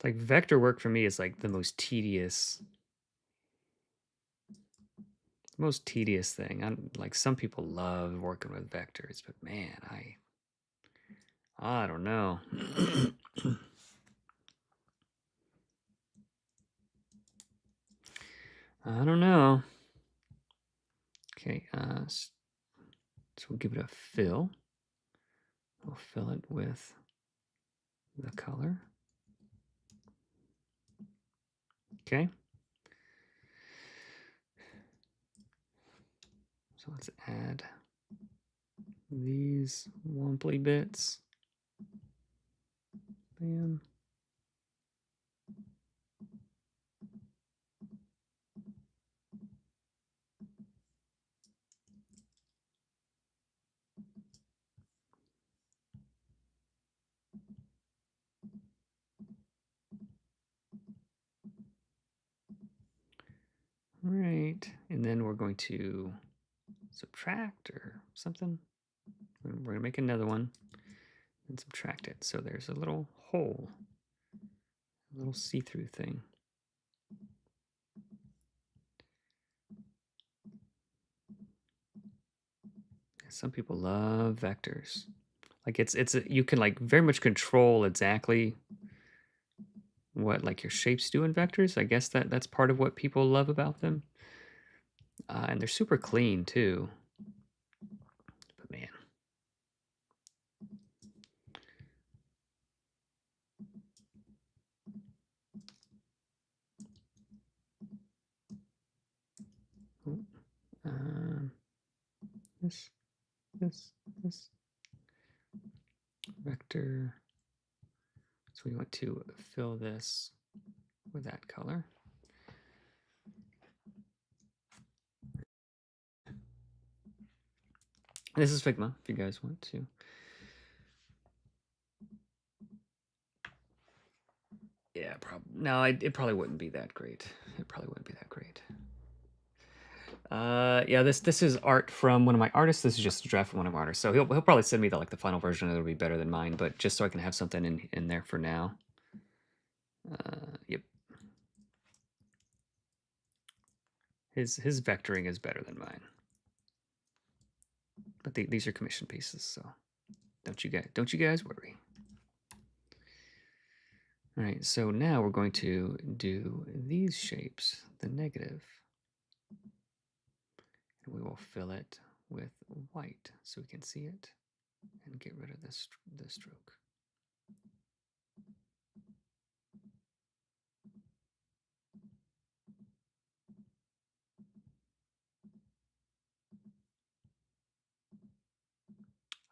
A: Like vector work for me is like the most tedious thing. I'm like, some people love working with vectors, but man, I don't know. I don't know. Okay, so we'll give it a fill. We'll fill it with the color. Okay. So let's add these womply bits. Bam. All right, and then we're going to subtract or something. We're going to make another one and subtract it. So there's a little hole, a little see-through thing. Some people love vectors. Like you can like very much control exactly what like your shapes do in vectors. I guess that's part of what people love about them. And they're super clean too. But man. This vector. So we want to fill this with that color. This is Figma, if you guys want to no, it probably wouldn't be that great. It probably wouldn't be that great. Yeah, this is art from one of my artists. This is just a draft from one of my artists. So he'll probably send me the final version. It'll be better than mine, but just so I can have something in there for now. Yep. His vectoring is better than mine. But these are commission pieces, so don't you guys worry. All right, so now we're going to do these shapes, the negative. And we will fill it with white so we can see it and get rid of this stroke.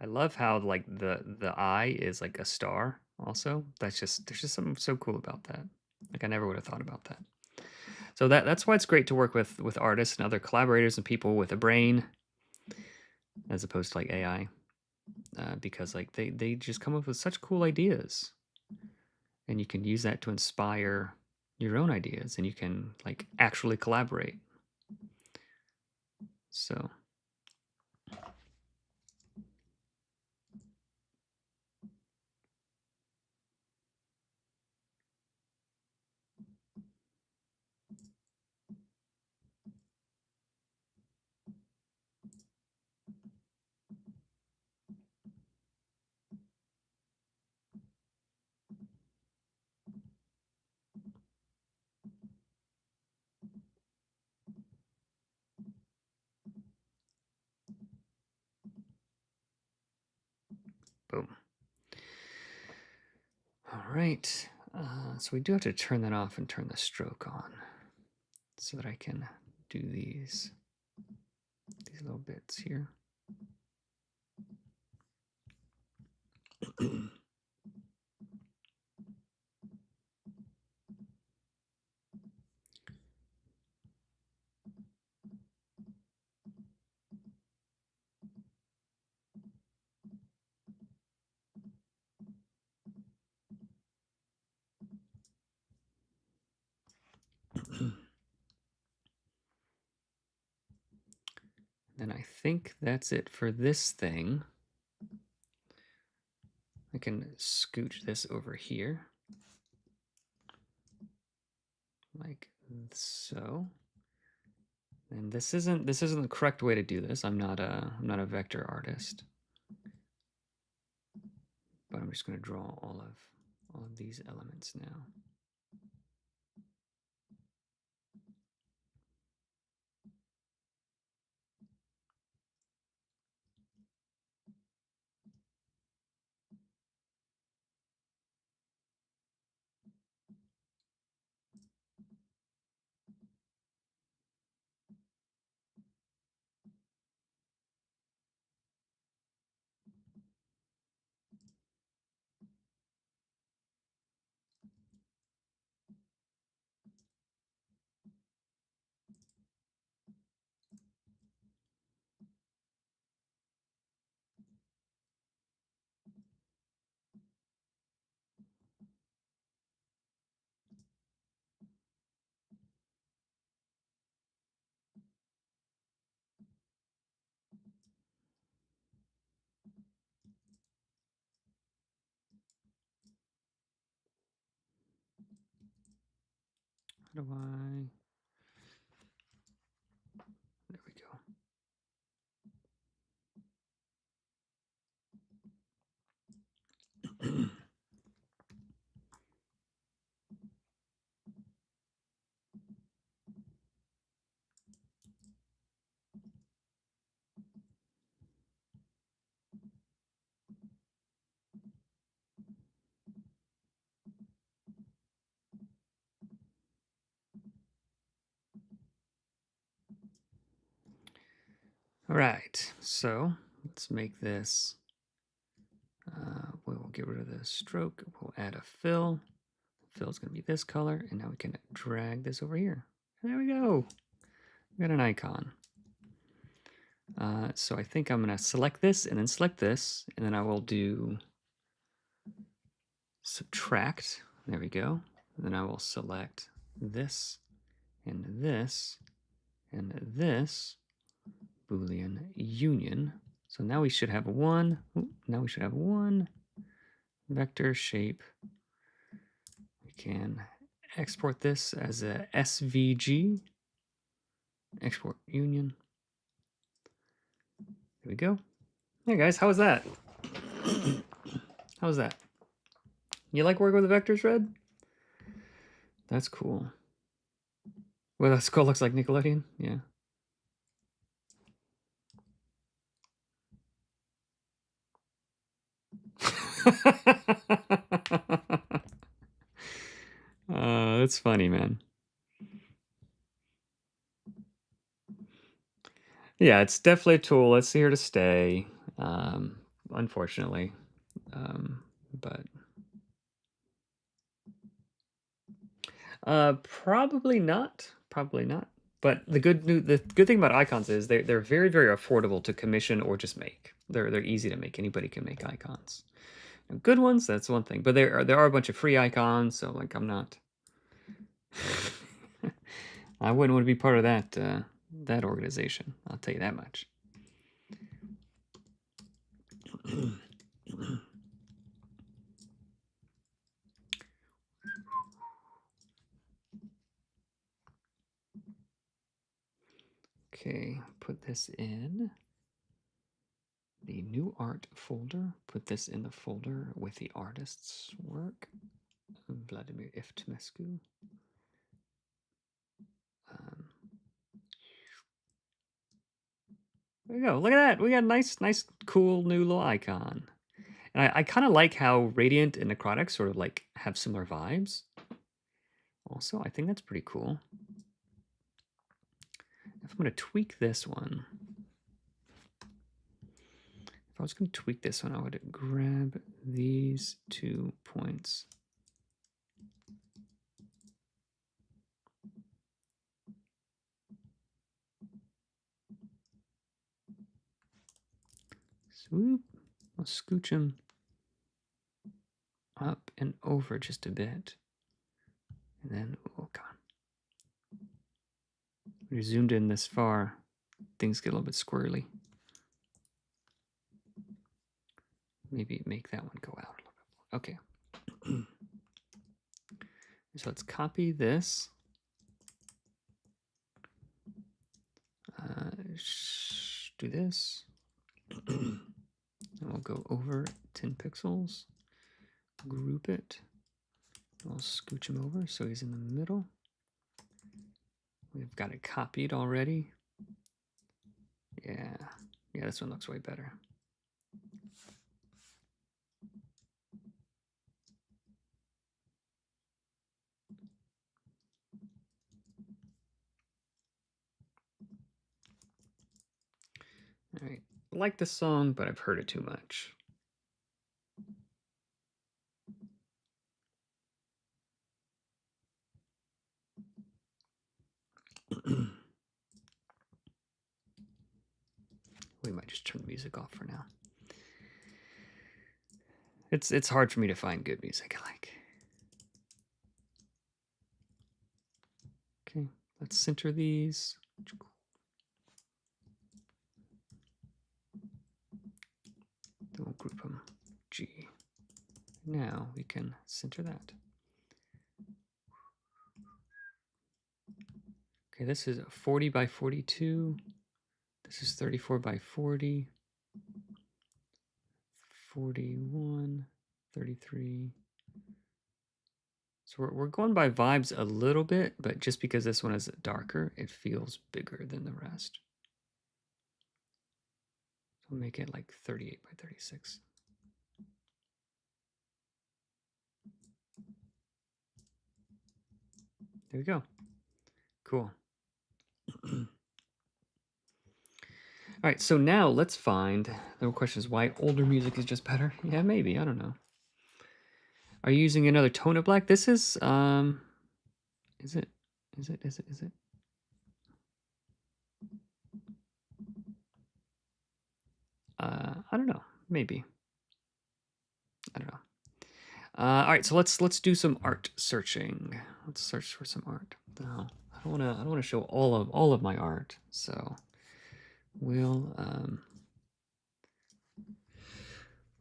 A: I love how like the eye is like a star also. There's just something so cool about that. Like I never would have thought about that. So that's why it's great to work with artists and other collaborators and people with a brain as opposed to like AI. Because like they just come up with such cool ideas. And you can use that to inspire your own ideas and you can like actually collaborate. So boom. All right. So we do have to turn that off and turn the stroke on so that I can do these little bits here. And I think that's it for this thing. I can scooch this over here like so. And this isn't the correct way to do this. I'm not a vector artist. But I'm just going to draw all of these elements now. How do I? There we go. All right, so let's make this. We'll get rid of the stroke. We'll add a fill. Fill's going to be this color, and now we can drag this over here. There we go. We got an icon. So I think I'm going to select this and then select this, and then I will do subtract. There we go. Then I will select this and this and this Boolean union. So now we should have one. Now we should have one vector shape. We can export this as a SVG. Export union. There we go. Hey guys, how was that? How was that? You like working with the vectors, Red? That's cool. Well, that skull looks like Nickelodeon. Yeah. That's funny, man. Yeah, it's definitely a tool. It's here to stay, unfortunately. But probably not. Probably not. But the good thing about icons is they're very, very affordable to commission or just make. They're easy to make. Anybody can make icons. Now, good ones, that's one thing. But there are a bunch of free icons, so like I'm not. I wouldn't want to be part of that organization. I'll tell you that much. Okay, put this in the new art folder. Put this in the folder with the artist's work. Vladimir Iftimescu. There you go. Look at that. We got a nice, cool new little icon. And I kind of like how Radiant and Necrotic sort of like have similar vibes. Also, I think that's pretty cool. If I'm going to tweak this one, if I was going to tweak this one, I would grab these 2 points. Swoop. I'll scooch them up and over just a bit. And then, oh, come on. When you're zoomed in this far, things get a little bit squirrely. Maybe make that one go out a little bit. Okay. So let's copy this. Do this. And we'll go over 10 pixels. Group it. I'll scooch him over so he's in the middle. We've got it copied already. Yeah, this one looks way better. All right, I like this song, but I've heard it too much. We might just turn the music off for now. It's hard for me to find good music I like. Okay, let's center these. Then we'll group them. G. Now we can center that. Okay, this is 40 by 42. This is 34 by 40. 41, 33. So we're going by vibes a little bit, but just because this one is darker, it feels bigger than the rest. So we'll make it like 38 by 36. There we go. Cool. All right, so now let's find, the question is why older music is just better. Yeah, maybe, I don't know. Are you using another tone of black? This is it? I don't know, maybe. I don't know. All right, so let's do some art searching. Let's search for some art. No, I don't want to show all of my art. So we'll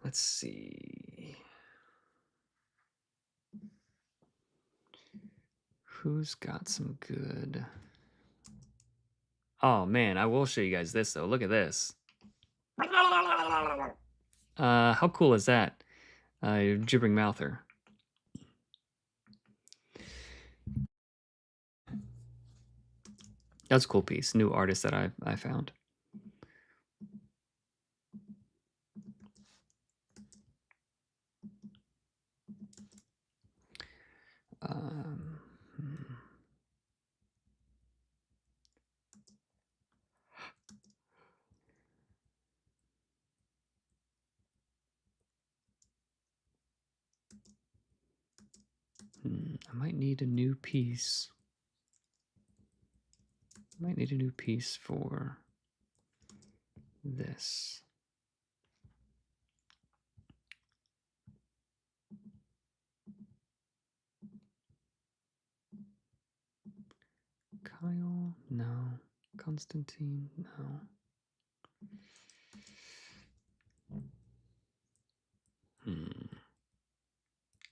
A: let's see. Who's got some good? Oh man, I will show you guys this though. Look at this. How cool is that? Gibbering mouther. That's a cool piece. New artist that I found. Um, I might need a new piece. I might need a new piece for this. Kyle, no. Constantine, no.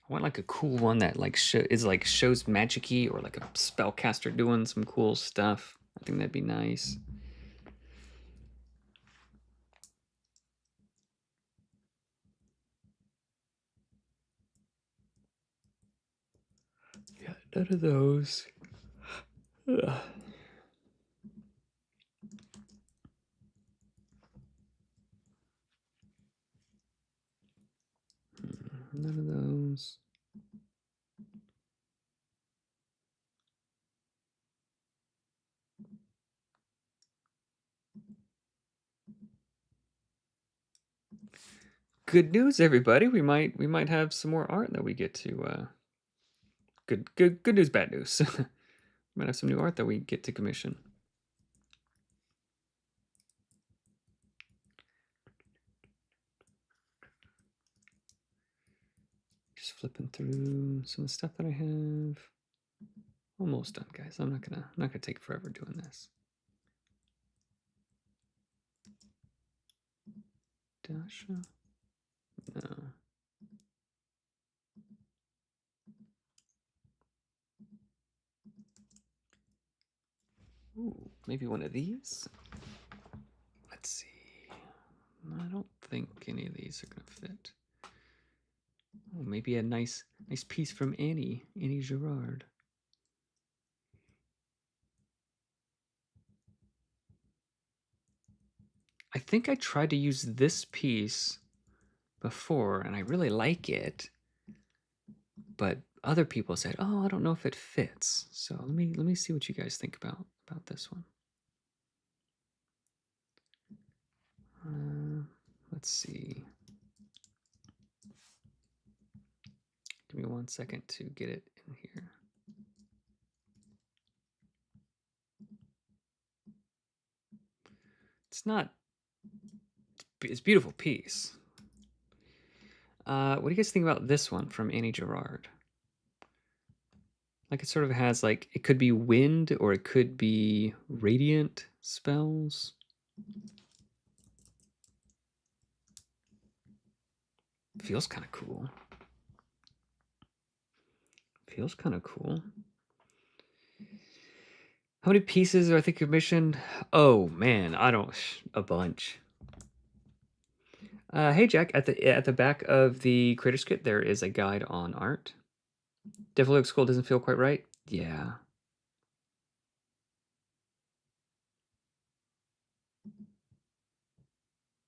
A: I want like a cool one that like is like shows magic-y, or like a spellcaster doing some cool stuff. I think that'd be nice. Yeah, none of those. Ugh. None of those. Good news, everybody. We might have some more art that we get to. Good news, bad news. We might have some new art that we get to commission. Just flipping through some of the stuff that I have. Almost done, guys. I'm not gonna take forever doing this. Dasha? No. Ooh, maybe one of these? Let's see. I don't think any of these are gonna fit. Oh, maybe a nice piece from Annie Girard. I think I tried to use this piece before, and I really like it, but other people said, "Oh, I don't know if it fits." So let me see what you guys think about this one. Let's see. Give me 1 second to get it in here. It's not. It's a beautiful piece. What do you guys think about this one from Annie Girard? Like, it sort of has like, it could be wind or it could be radiant spells. Feels kind of cool. Feels kind of cool. How many pieces do I think commissioned? Oh man, a bunch. Hey Jack, at the back of the Creator's Kit, there is a guide on art. Definitely looks cool. Doesn't feel quite right. Yeah.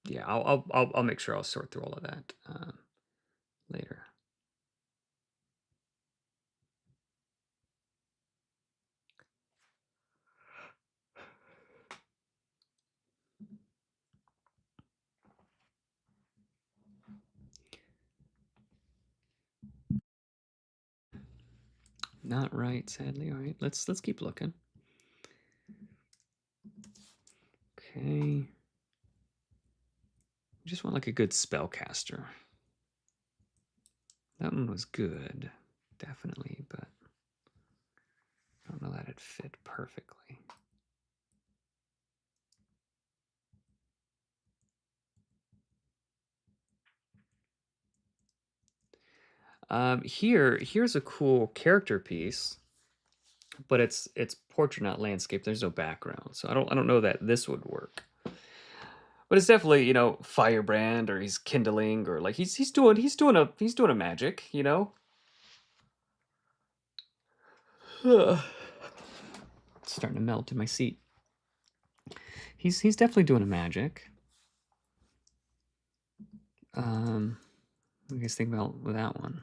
A: Yeah, I'll make sure I'll sort through all of that later. Not right, sadly. All right, let's keep looking. Okay. Just want like a good spellcaster. That one was good, definitely, but I don't know that it fit perfectly. Here's a cool character piece, but it's portrait, not landscape. There's no background, so I don't know that this would work. But it's definitely, you know, firebrand, or he's kindling, or like he's doing a magic, you know. It's starting to melt in my seat. He's definitely doing a magic. What do you guys think about with that one?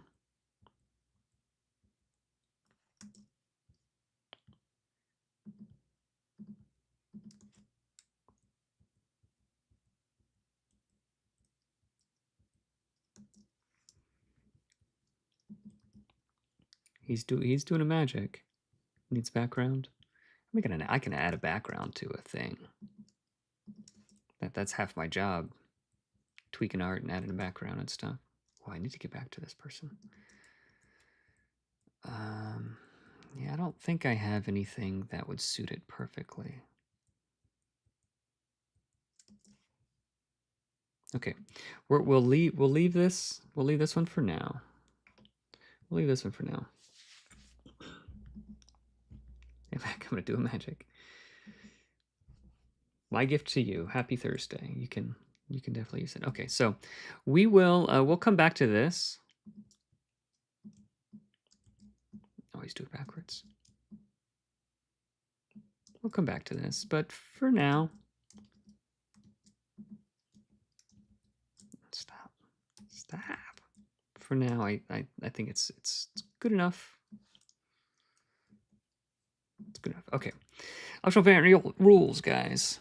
A: He's doing a magic. Needs background. I can add a background to a thing. That's half my job. Tweaking art and adding a background and stuff. Oh, I need to get back to this person. Yeah, I don't think I have anything that would suit it perfectly. Okay, we'll leave this one for now. We'll leave this one for now. In fact, I'm gonna do a magic. My gift to you. Happy Thursday. You can definitely use it. Okay, so we will we'll come back to this. Always do it backwards. We'll come back to this, but for now, stop. For now, I think it's good enough. It's good enough. Okay. Optional variant rules, guys.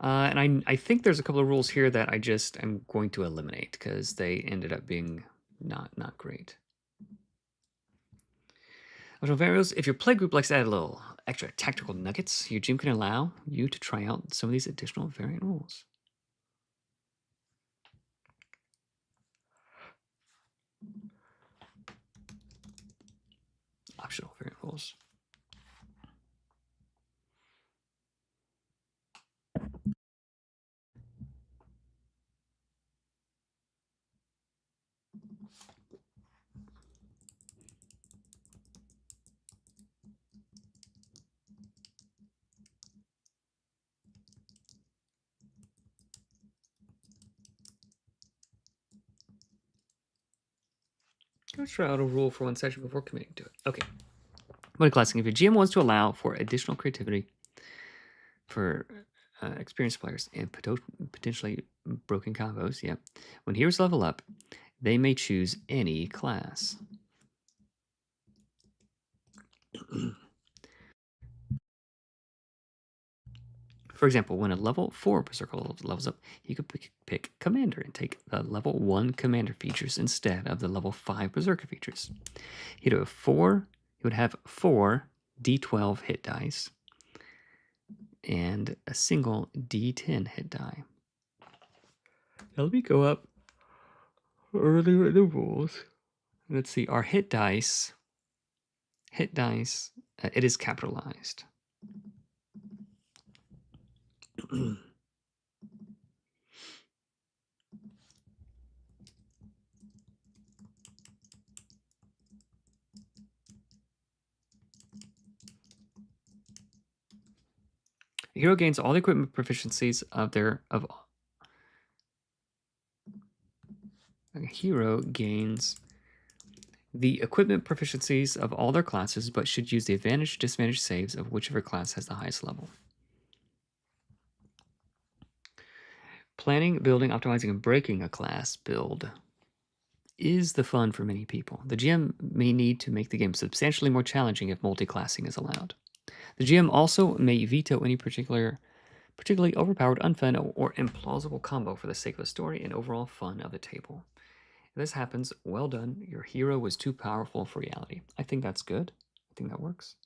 A: And I think there's a couple of rules here that I just am going to eliminate because they ended up being not great. Optional variables. If your play group likes to add a little extra tactical nuggets, your GM can allow you to try out some of these additional variant rules. Optional variant rules. Let's try out a rule for one session before committing to it. Okay. Multi-classing. If your GM wants to allow for additional creativity for experienced players and potentially broken combos, yeah. When heroes level up, they may choose any class. For example, when a level 4 Berserker levels up, you could pick Commander and take the level 1 Commander features instead of the level 5 Berserker features. He'd have he would have 4 D12 hit dice and a single D10 hit die. Now let me go up earlier in the rules. Let's see, our hit dice, it is capitalized. The hero gains all the equipment proficiencies a hero gains the equipment proficiencies of all their classes, but should use the advantage disadvantage saves of whichever class has the highest level. Planning, building, optimizing, and breaking a class build is the fun for many people. The GM may need to make the game substantially more challenging if multi-classing is allowed. The GM also may veto any particularly overpowered, unfun, or implausible combo for the sake of the story and overall fun of the table. If this happens, well done. Your hero was too powerful for reality. I think that's good. I think that works.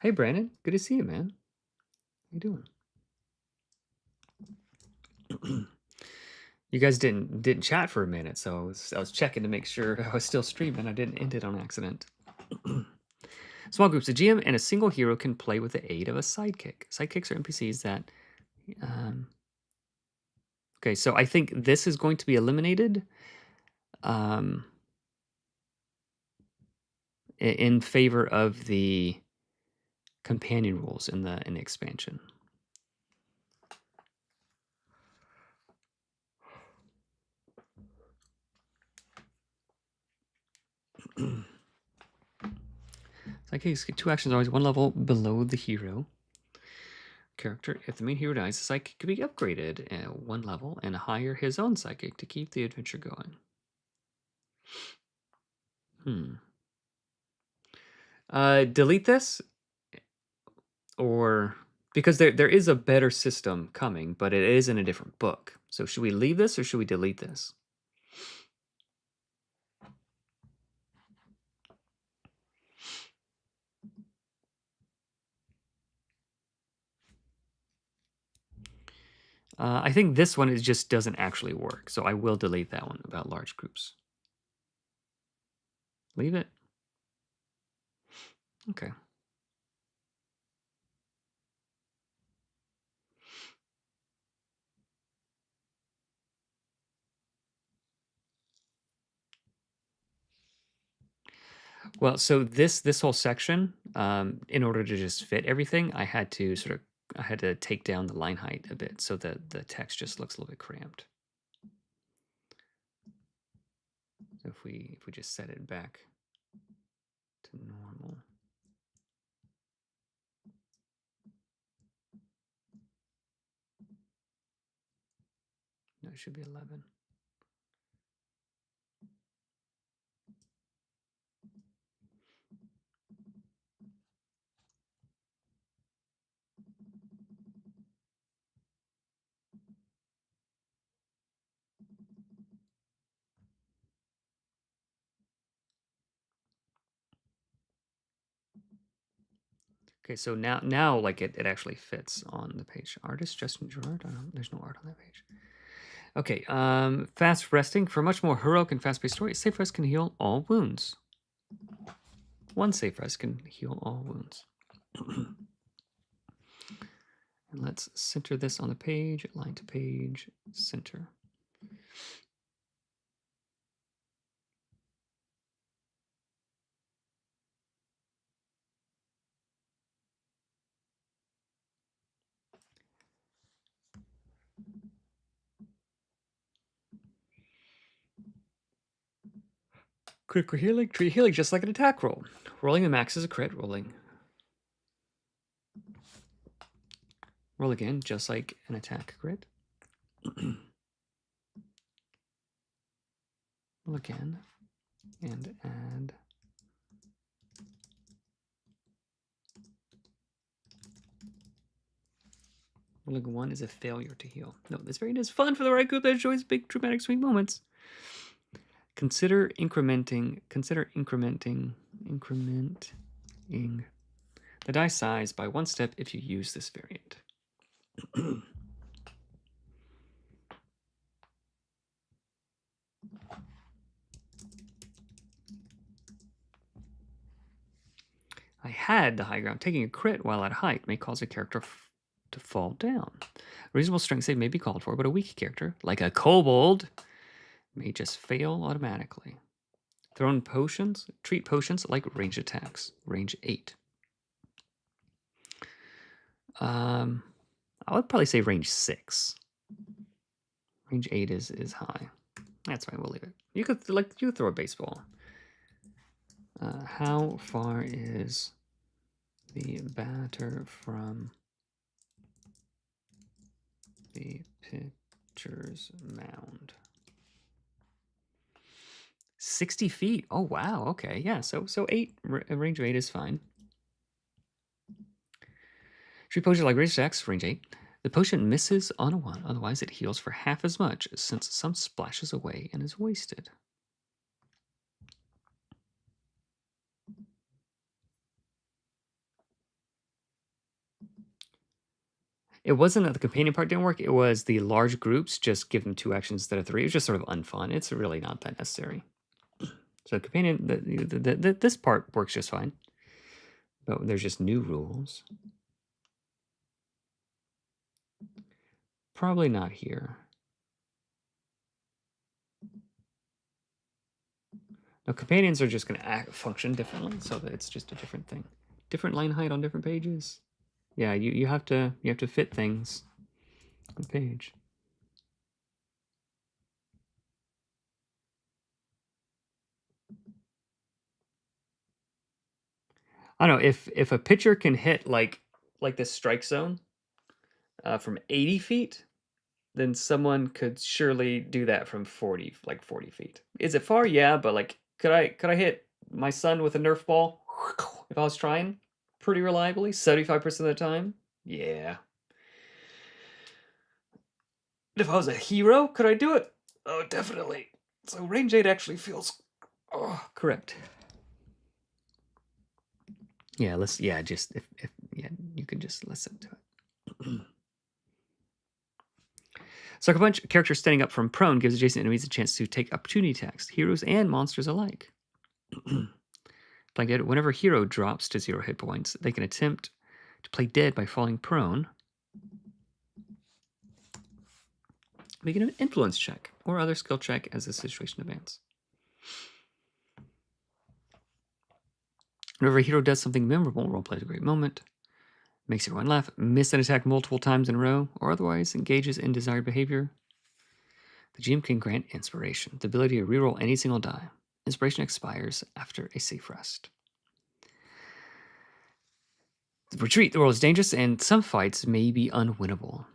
A: Hey, Brandon. Good to see you, man. How you doing? You guys didn't chat for a minute, so I was checking to make sure I was still streaming. I didn't end it on accident. Small groups. A GM and a single hero can play with the aid of a sidekick. Sidekicks are NPCs that. Okay, so I think this is going to be eliminated in favor of the companion rules in the expansion. Sidekicks get 2 actions, always 1 level below the hero character. If the main hero dies, the sidekick can be upgraded at 1 level and hire his own sidekick to keep the adventure going. Delete this, or because there is a better system coming, but it is in a different book. So should we leave this or should we delete this? I think this one just doesn't actually work, so I will delete that one about large groups. Leave it. Okay. Well, so this whole section, in order to just fit everything, I had to take down the line height a bit so that the text just looks a little bit cramped. So if we just set it back to normal. No, it should be 11. Okay, so now like it actually fits on the page. Artist Justin Gerard. There's no art on that page. Okay, fast resting. For a much more heroic and fast-paced story, safe rest can heal all wounds. 1 safe rest can heal all wounds. And let's center this on the page, line to page, center. Critical healing, treat healing just like an attack roll. Rolling the max is a crit, rolling. Roll again, just like an attack crit. Roll again, and add. Rolling 1 is a failure to heal. No, this variant is fun for the right group that enjoys big dramatic swing moments. Consider incrementing the die size by 1 step if you use this variant. I had the high ground. Taking a crit while at height may cause a character to fall down. A reasonable strength save may be called for, but a weak character, like a kobold, may just fail automatically. Thrown potions, treat potions like range attacks. Range 8. I would probably say range 6. Range 8 is high. That's fine, we'll leave it. You could throw a baseball. How far is the batter from the pitcher's mound? 60 feet. Oh wow. Okay. Yeah. So 8 range of 8 is fine. Treat potion like range attacks. Range 8. The potion misses on a 1. Otherwise, it heals for half as much, since some splashes away and is wasted. It wasn't that the companion part didn't work. It was the large groups just give them 2 actions instead of 3. It was just sort of unfun. It's really not that necessary. So companion, this part works just fine. But there's just new rules. Probably not here. Now companions are just going to function differently, so that it's just a different thing. Different line height on different pages. Yeah, you have to fit things on the page. I don't know if a pitcher can hit like this strike zone from 80 feet, then someone could surely do that from 40 feet. Is it far? Yeah, but like, could I hit my son with a Nerf ball if I was trying pretty reliably 75% of the time? Yeah. If I was a hero, could I do it? Oh, definitely. So range 8 actually feels correct. Yeah, just if you could just listen to it. Sucker Punch, character standing up from prone gives adjacent enemies a chance to take opportunity attacks, heroes and monsters alike. Like it, whenever a hero drops to 0 hit points, they can attempt to play dead by falling prone. Make an influence check or other skill check as the situation advances. Whenever a hero does something memorable, roleplays a great moment, makes everyone laugh, miss an attack multiple times in a row, or otherwise engages in desired behavior, the GM can grant inspiration, the ability to reroll any single die. Inspiration expires after a safe rest. Retreat. The world is dangerous, and some fights may be unwinnable.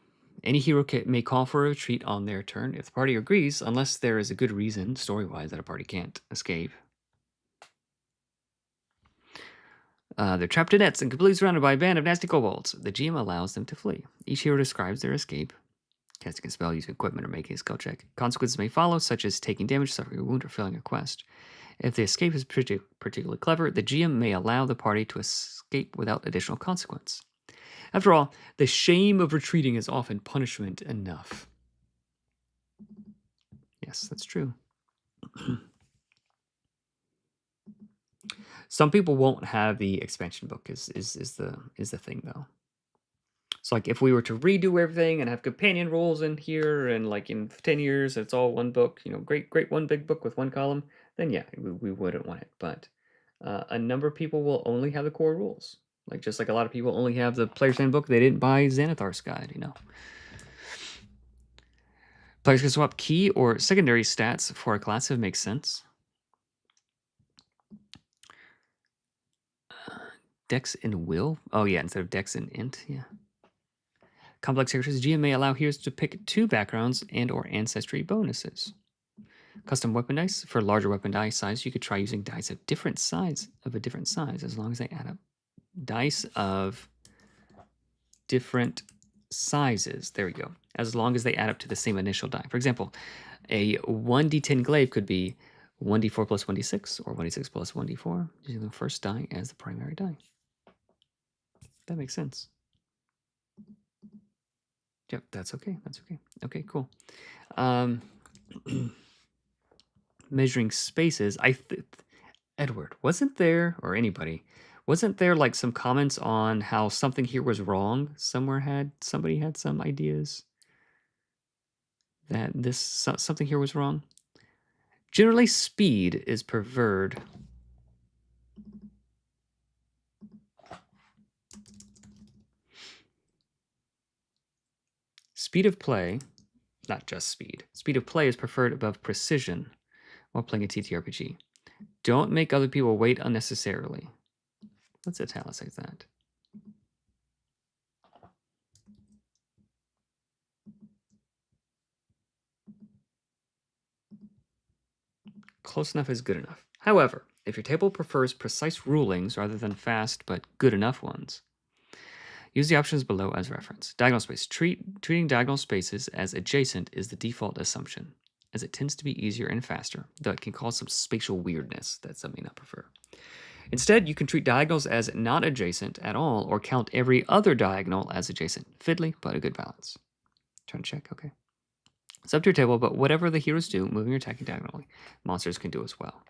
A: Any hero may call for a retreat on their turn if the party agrees, unless there is a good reason, story-wise, that a party can't escape. They're trapped in nets and completely surrounded by a band of nasty kobolds. The GM allows them to flee. Each hero describes their escape, casting a spell, using equipment, or making a skill check. Consequences may follow, such as taking damage, suffering a wound, or failing a quest. If the escape is particularly clever, the GM may allow the party to escape without additional consequence. After all, the shame of retreating is often punishment enough. Yes, that's true. Some people won't have the expansion book is the thing though. So like if we were to redo everything and have companion rules in here and like in 10 years it's all one book, great one big book with one column, then yeah, we wouldn't want it. But a number of people will only have the core rules. Like just like a lot of people only have the player's handbook, they didn't buy Xanathar's Guide, Players can swap key or secondary stats for a class if it makes sense. Dex and Will? Oh yeah, instead of Dex and Int, yeah. Complex characters, GM may allow heroes to pick 2 backgrounds and or ancestry bonuses. Custom weapon dice. For larger weapon die size, you could try using dice of a different size, as long as they add up. Dice of different sizes. There we go. As long as they add up to the same initial die. For example, a 1d10 glaive could be 1d4 plus 1d6 or 1d6 plus 1d4, using the first die as the primary die. That makes sense. Yep, that's okay. That's okay. Okay, cool. Measuring spaces. Edward, wasn't there, or anybody, wasn't there like some comments on how something here was wrong? Somebody had some ideas that something here was wrong. Generally, speed is preferred. Speed of play, not just speed. Speed of play is preferred above precision while playing a TTRPG. Don't make other people wait unnecessarily. Let's italicize that. Close enough is good enough. However, if your table prefers precise rulings rather than fast but good enough ones, use the options below as reference. Diagonal space. Treating diagonal spaces as adjacent is the default assumption, as it tends to be easier and faster, though it can cause some spatial weirdness that some may not prefer. Instead, you can treat diagonals as not adjacent at all, or count every other diagonal as adjacent. Fiddly, but a good balance. Trying to check, okay. It's up to your table, but whatever the heroes do, moving or attacking diagonally, monsters can do as well.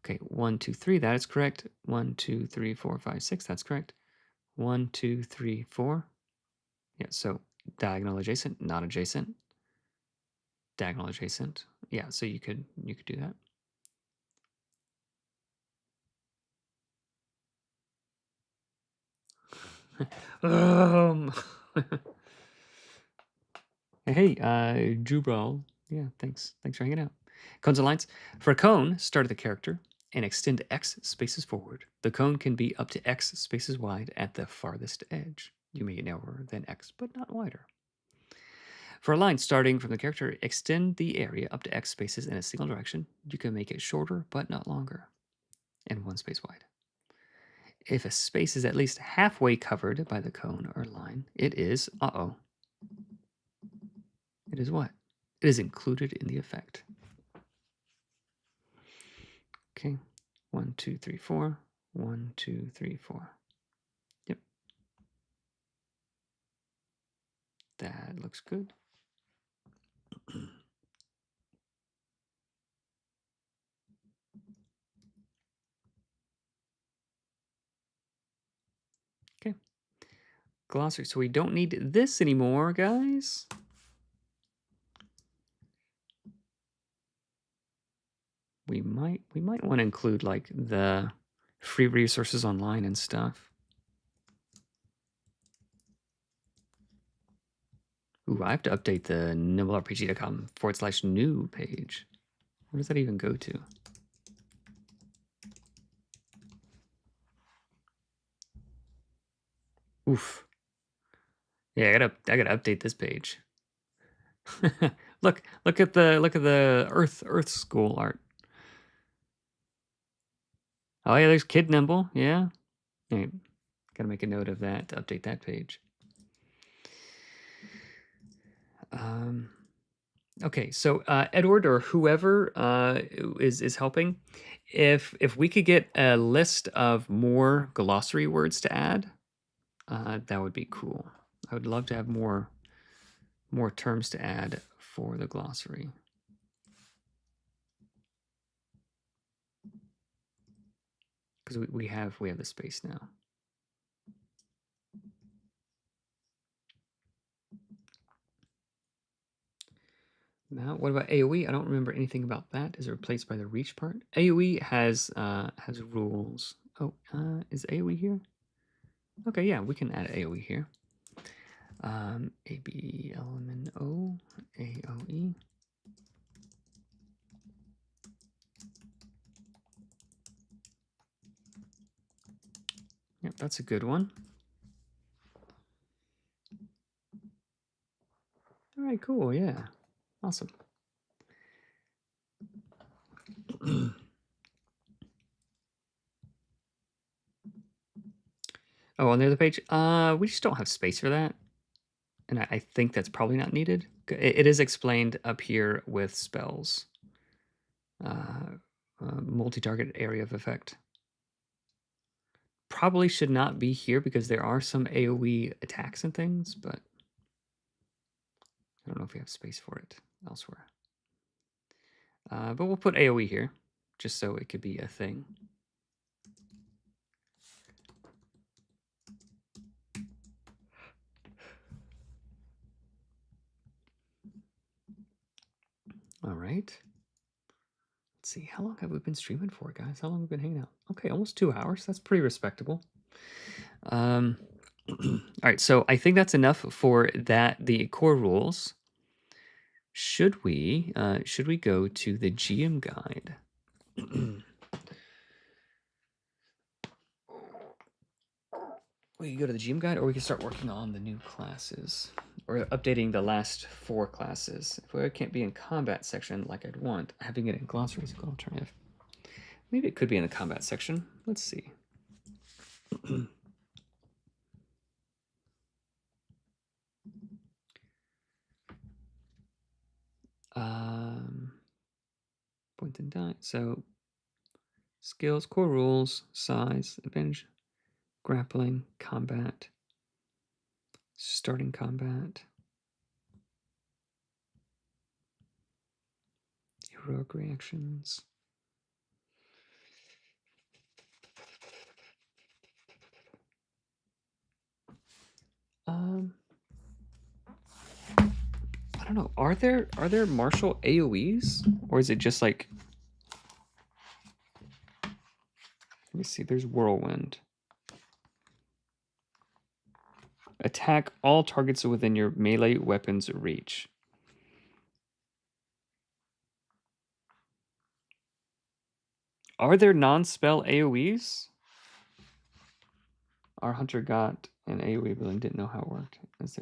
A: Okay, 1, 2, 3, that is correct. 1, 2, 3, 4, 5, 6, that's correct. 1, 2, 3, 4. Yeah, so diagonal adjacent, not adjacent. Diagonal adjacent. Yeah, so you could do that. Hey, Jubral. Yeah, thanks. Thanks for hanging out. Cones and lines. For a cone, start at the character and extend X spaces forward. The cone can be up to X spaces wide at the farthest edge. You make it narrower than X, but not wider. For a line starting from the character, extend the area up to X spaces in a single direction. You can make it shorter, but not longer, and 1 space wide. If a space is at least halfway covered by the cone or line, it is, it is what? It is included in the effect. Okay, 1, 2, 3, 4. 1, 2, 3, 4. Yep. That looks good. Okay. Glossary. So we don't need this anymore, guys. We might want to include like the free resources online and stuff. Ooh, I have to update the nimblerpg.com/new page. Where does that even go to? Oof. Yeah, I gotta update this page. look at the Earth School art. Oh yeah, there's Kid Nimble. Yeah. Right. Gotta make a note of that to update that page. Okay, so Edward or whoever is helping, if we could get a list of more glossary words to add, that would be cool. I would love to have more terms to add for the glossary. Because we have the space now. Now, what about AOE? I don't remember anything about that. Is it replaced by the reach part? AOE has rules. Oh, is AOE here? Okay, yeah, we can add AOE here. ABLMNO, AOE. Yep, that's a good one. All right, cool. Yeah, awesome. Oh, on the other page, we just don't have space for that, and I think that's probably not needed. It is explained up here with spells, multi-target area of effect. Probably should not be here because there are some AOE attacks and things, but I don't know if we have space for it elsewhere. But we'll put AOE here, just so it could be a thing. All right. Let's see, how long have we been streaming for, guys? How long have we been hanging out? Okay, almost 2 hours. That's pretty respectable. All right, so I think that's enough for the core rules. Should we go to the GM guide? We can go to the GM guide, or we can start working on the new classes, or updating the last 4 classes. If it can't be in combat section like I'd want, having it in glossary is a good alternative. Maybe it could be in the combat section. Let's see. Point and die. So skills, core rules, size, advantage, grappling, combat, starting combat, heroic reactions. I don't know. Are there martial AoEs, or is it just like? Let me see. There's whirlwind. Attack all targets within your melee weapon's reach. Are there non-spell AoEs? Our hunter got an AoE, but didn't know how it worked. As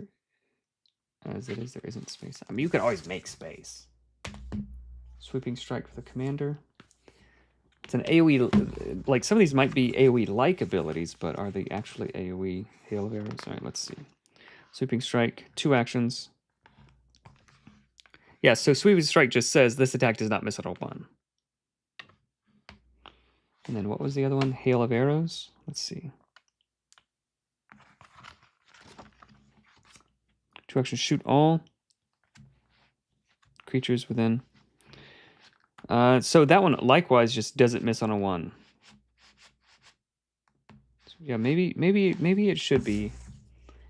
A: it is, there isn't space. I mean, you could always make space. Sweeping strike for the commander. It's an AoE, like some of these might be AoE-like abilities, but are they actually AoE? Hail of arrows. All right, let's see. Sweeping strike, 2 actions. Yeah, so sweeping strike just says this attack does not miss at all 1. And then what was the other one? Hail of arrows. Let's see. 2 actions, shoot all creatures within. So that one likewise just doesn't miss on a 1. So yeah, maybe it should be.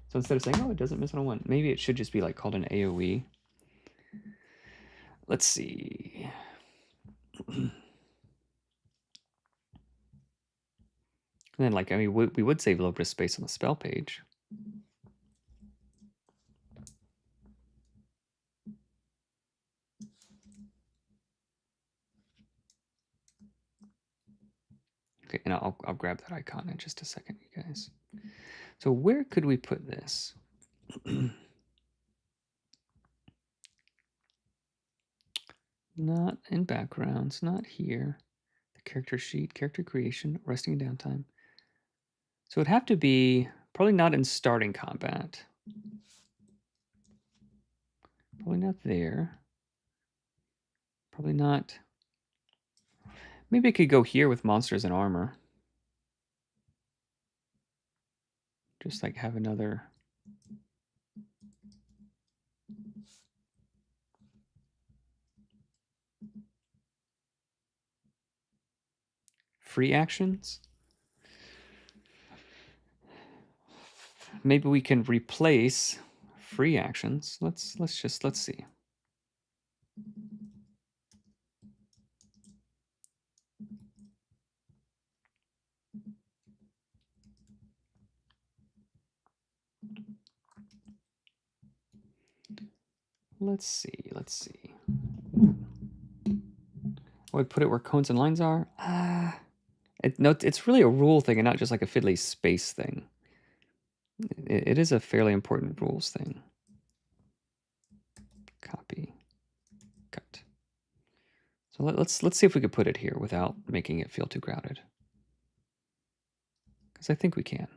A: So instead of saying, oh, it doesn't miss on a 1, maybe it should just be like called an AoE. Let's see. And then, like, I mean, we would save a little bit of space on the spell page. Okay, and I'll grab that icon in just a second, you guys. So where could we put this? Not in backgrounds, not here. The character sheet, character creation, resting and downtime. So it'd have to be probably not in starting combat. Probably not there. Probably not. Maybe it could go here with monsters and armor. Just like have another. Free actions. Maybe we can replace free actions. Let's see. Let's see. Oh, I put it where cones and lines are. No, it's really a rule thing and not just like a fiddly space thing. It is a fairly important rules thing. Copy, cut. So let's see if we could put it here without making it feel too crowded. Because I think we can.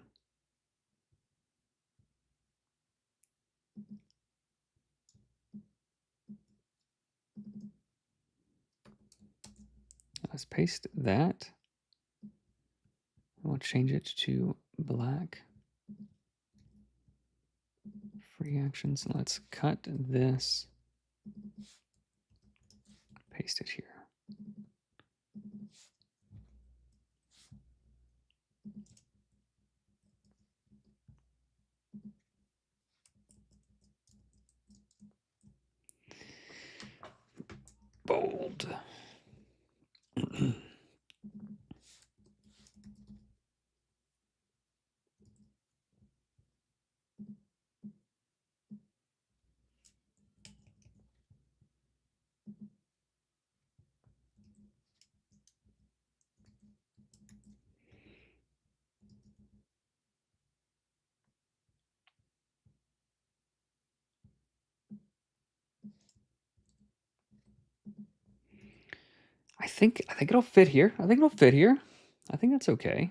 A: Let's paste that. We'll change it to black. Free actions. Let's cut this. Paste it here. Bold. I think it'll fit here. I think that's okay.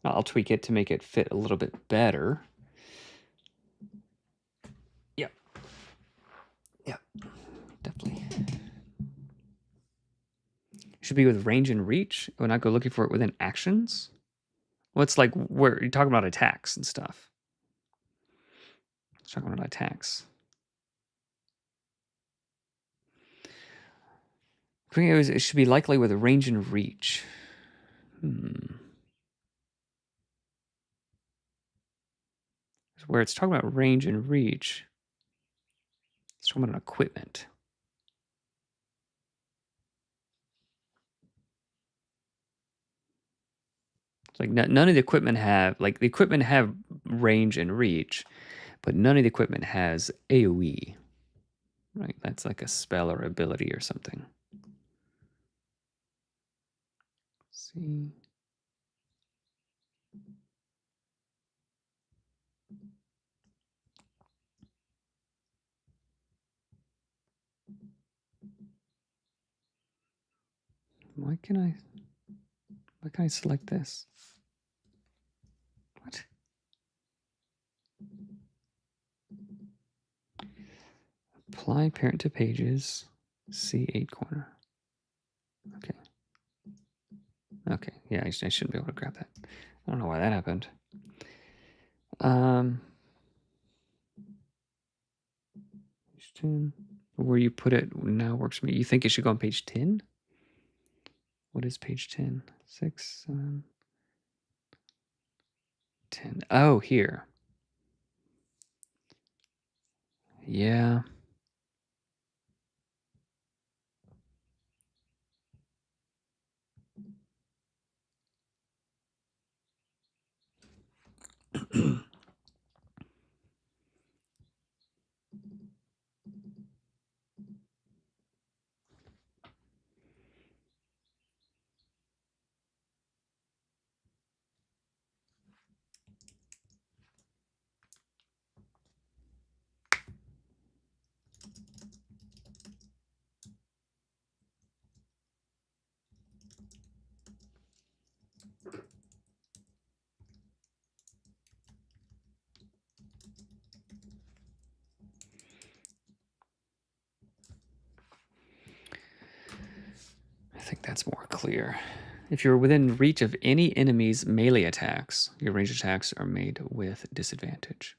A: I'll tweak it to make it fit a little bit better. Yep. Definitely. Should be with range and reach. When I go looking for it within actions. What's like where you're talking about attacks and stuff. Let's talk about attacks. I think it should be likely with range and reach. Where it's talking about range and reach, it's talking about equipment. It's like none of the equipment have, like the equipment have range and reach, but none of the equipment has AoE. Right? That's like a spell or ability or something. Let's see. Why can I select this? What? Apply parent to pages, C8 corner. Okay. Okay, yeah, I shouldn't be able to grab that. I don't know why that happened. Page 10. Where you put it now works for me. You think it should go on page 10? What is page 10? 6, 7, 10. Oh, here. Yeah. I think that's more clear. If you're within reach of any enemy's melee attacks, your ranged attacks are made with disadvantage.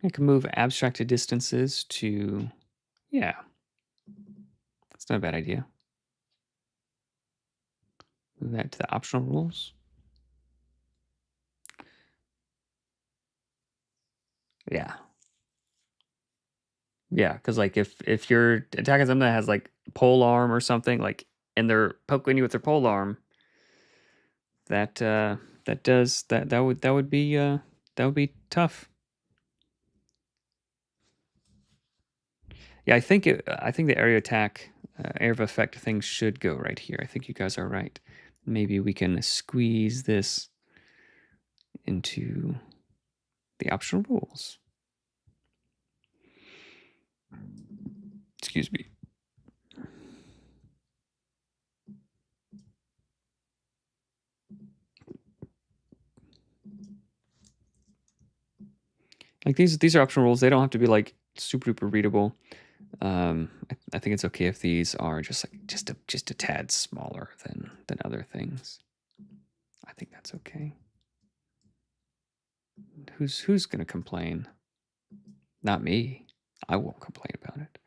A: I can move abstracted distances to, yeah, that's not a bad idea. Move that to the optional rules. Yeah. Yeah, because like if you're attacking something that has like pole arm or something, like, and they're poking you with their pole arm, that would be tough. Yeah, I think the area attack, area of effect things should go right here. I think you guys are right. Maybe we can squeeze this into the optional rules. Excuse me. Like these are optional rules. They don't have to be like super duper readable. I think it's okay if these are just like just a tad smaller than other things. I think that's okay. Who's gonna complain? Not me. I won't complain about it.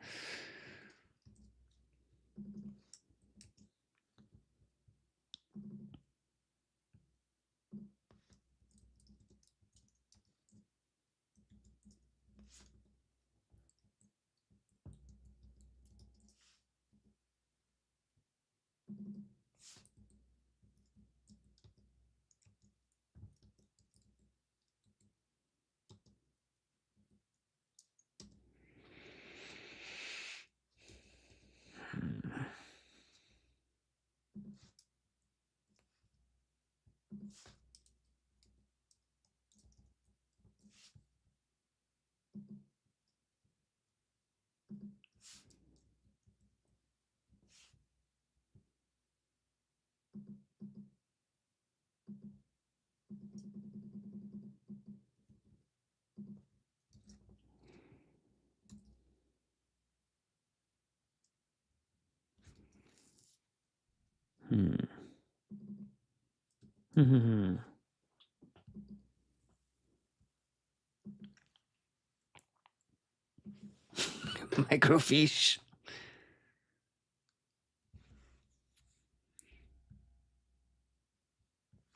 A: Microfiche.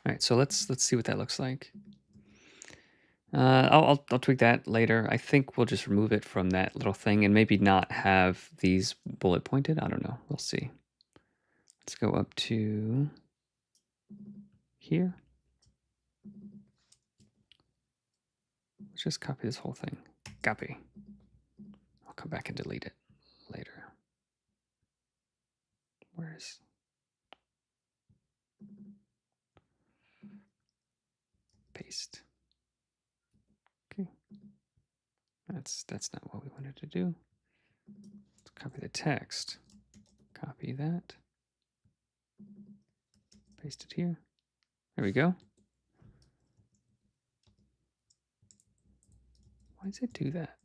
A: All right, so let's see what that looks like. I'll tweak that later. I think we'll just remove it from that little thing and maybe not have these bullet pointed. I don't know. We'll see. Let's go up to here. Let's just copy this whole thing. Copy. I'll come back and delete it later. Where's paste? Okay. That's not what we wanted to do. Let's copy the text. Copy that. Paste it here. There we go. Why does it do that?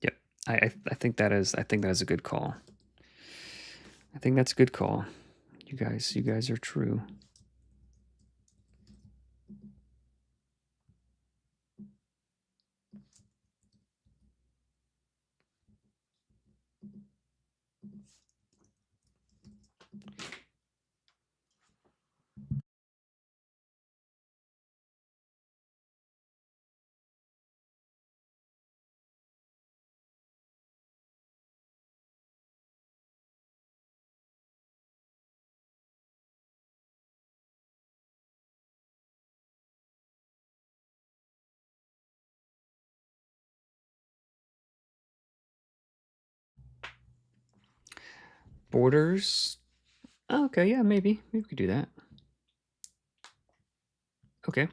A: Yep. I think that is a good call. I think that's a good call. You guys are true. Borders. Oh, okay, yeah, maybe we could do that. Okay.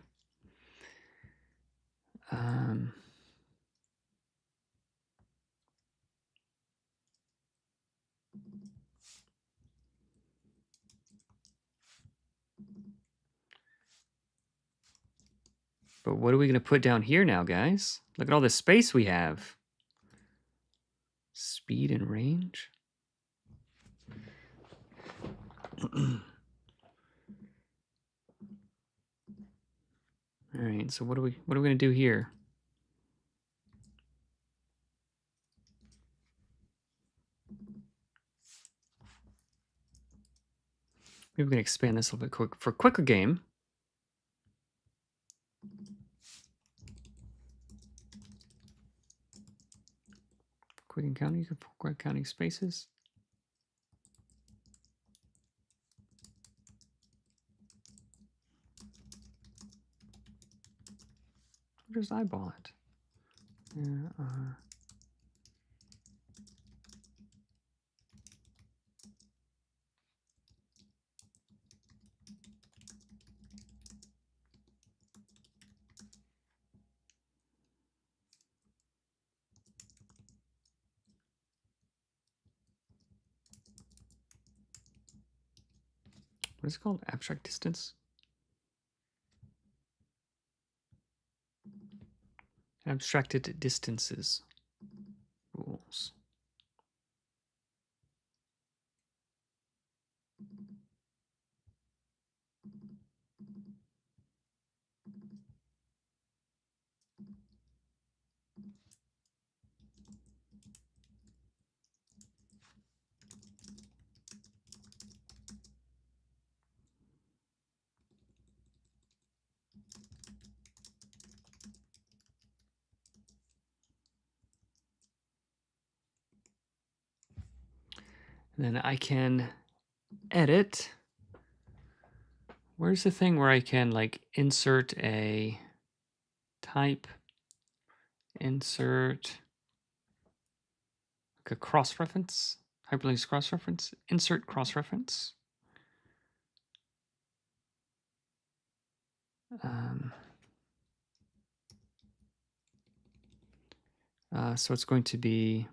A: But what are we going to put down here now, guys? Look at all this space we have. Speed and range. All right, so what are we going to do here? Maybe we can expand this a little bit quick for quicker game. Quick encountering, quick counting spaces. Just eyeball it. Yeah, what is it called? Abstract distance? Abstracted distances rules. And then I can edit. Where's the thing where I can like insert a type, insert like a cross-reference, hyperlinks cross-reference, insert cross-reference. So it's going to be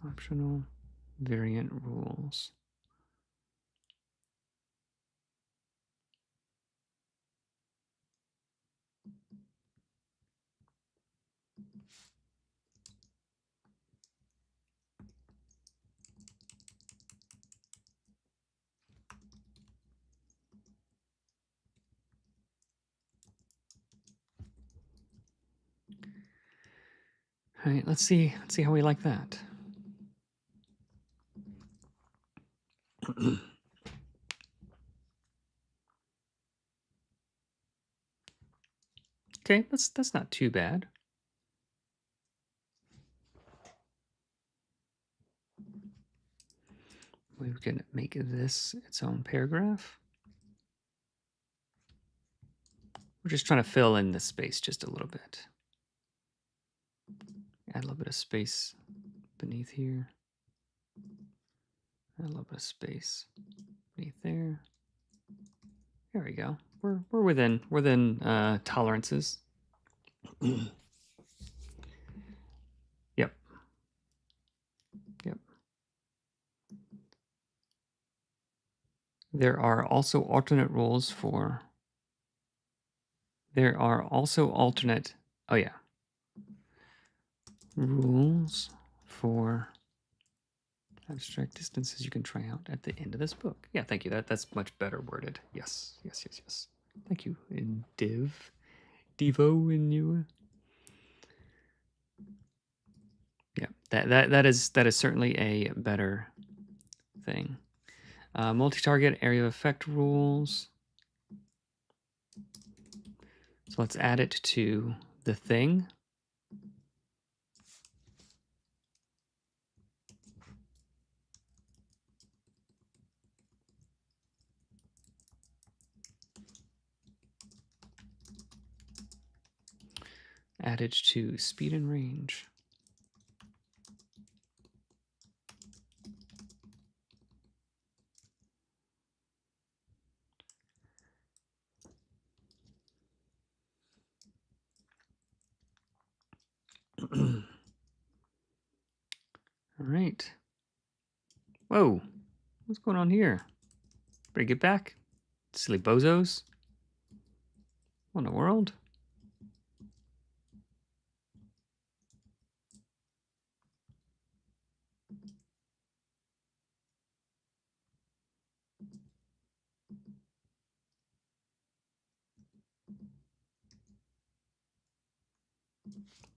A: Optional variant rules. All right, let's see how we like that. Okay, that's not too bad. We can make this its own paragraph. We're just trying to fill in the space just a little bit. Add a little bit of space beneath here. Add a little bit of space beneath there. There we go. We're within tolerances. Yep. Yep. There are also alternate rules for. There are also alternate. Oh yeah. Rules for abstract distances you can try out at the end of this book. Yeah, thank you. That's much better worded. Yes. Thank you. In Devo in you. Yeah, that is certainly a better thing. Multi-target area of effect rules. So let's add it to the thing. Added to speed and range. All right. Whoa, what's going on here? Better get back. Silly bozos. What in the world?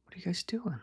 A: What are you guys doing?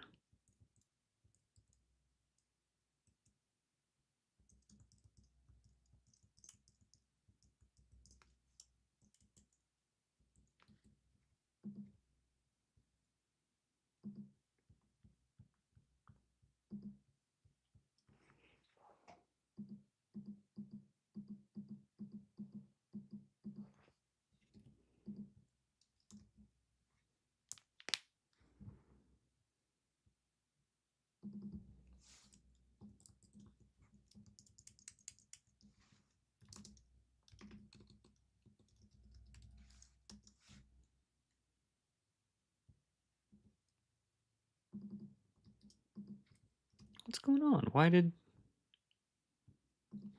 A: What's going on? Why did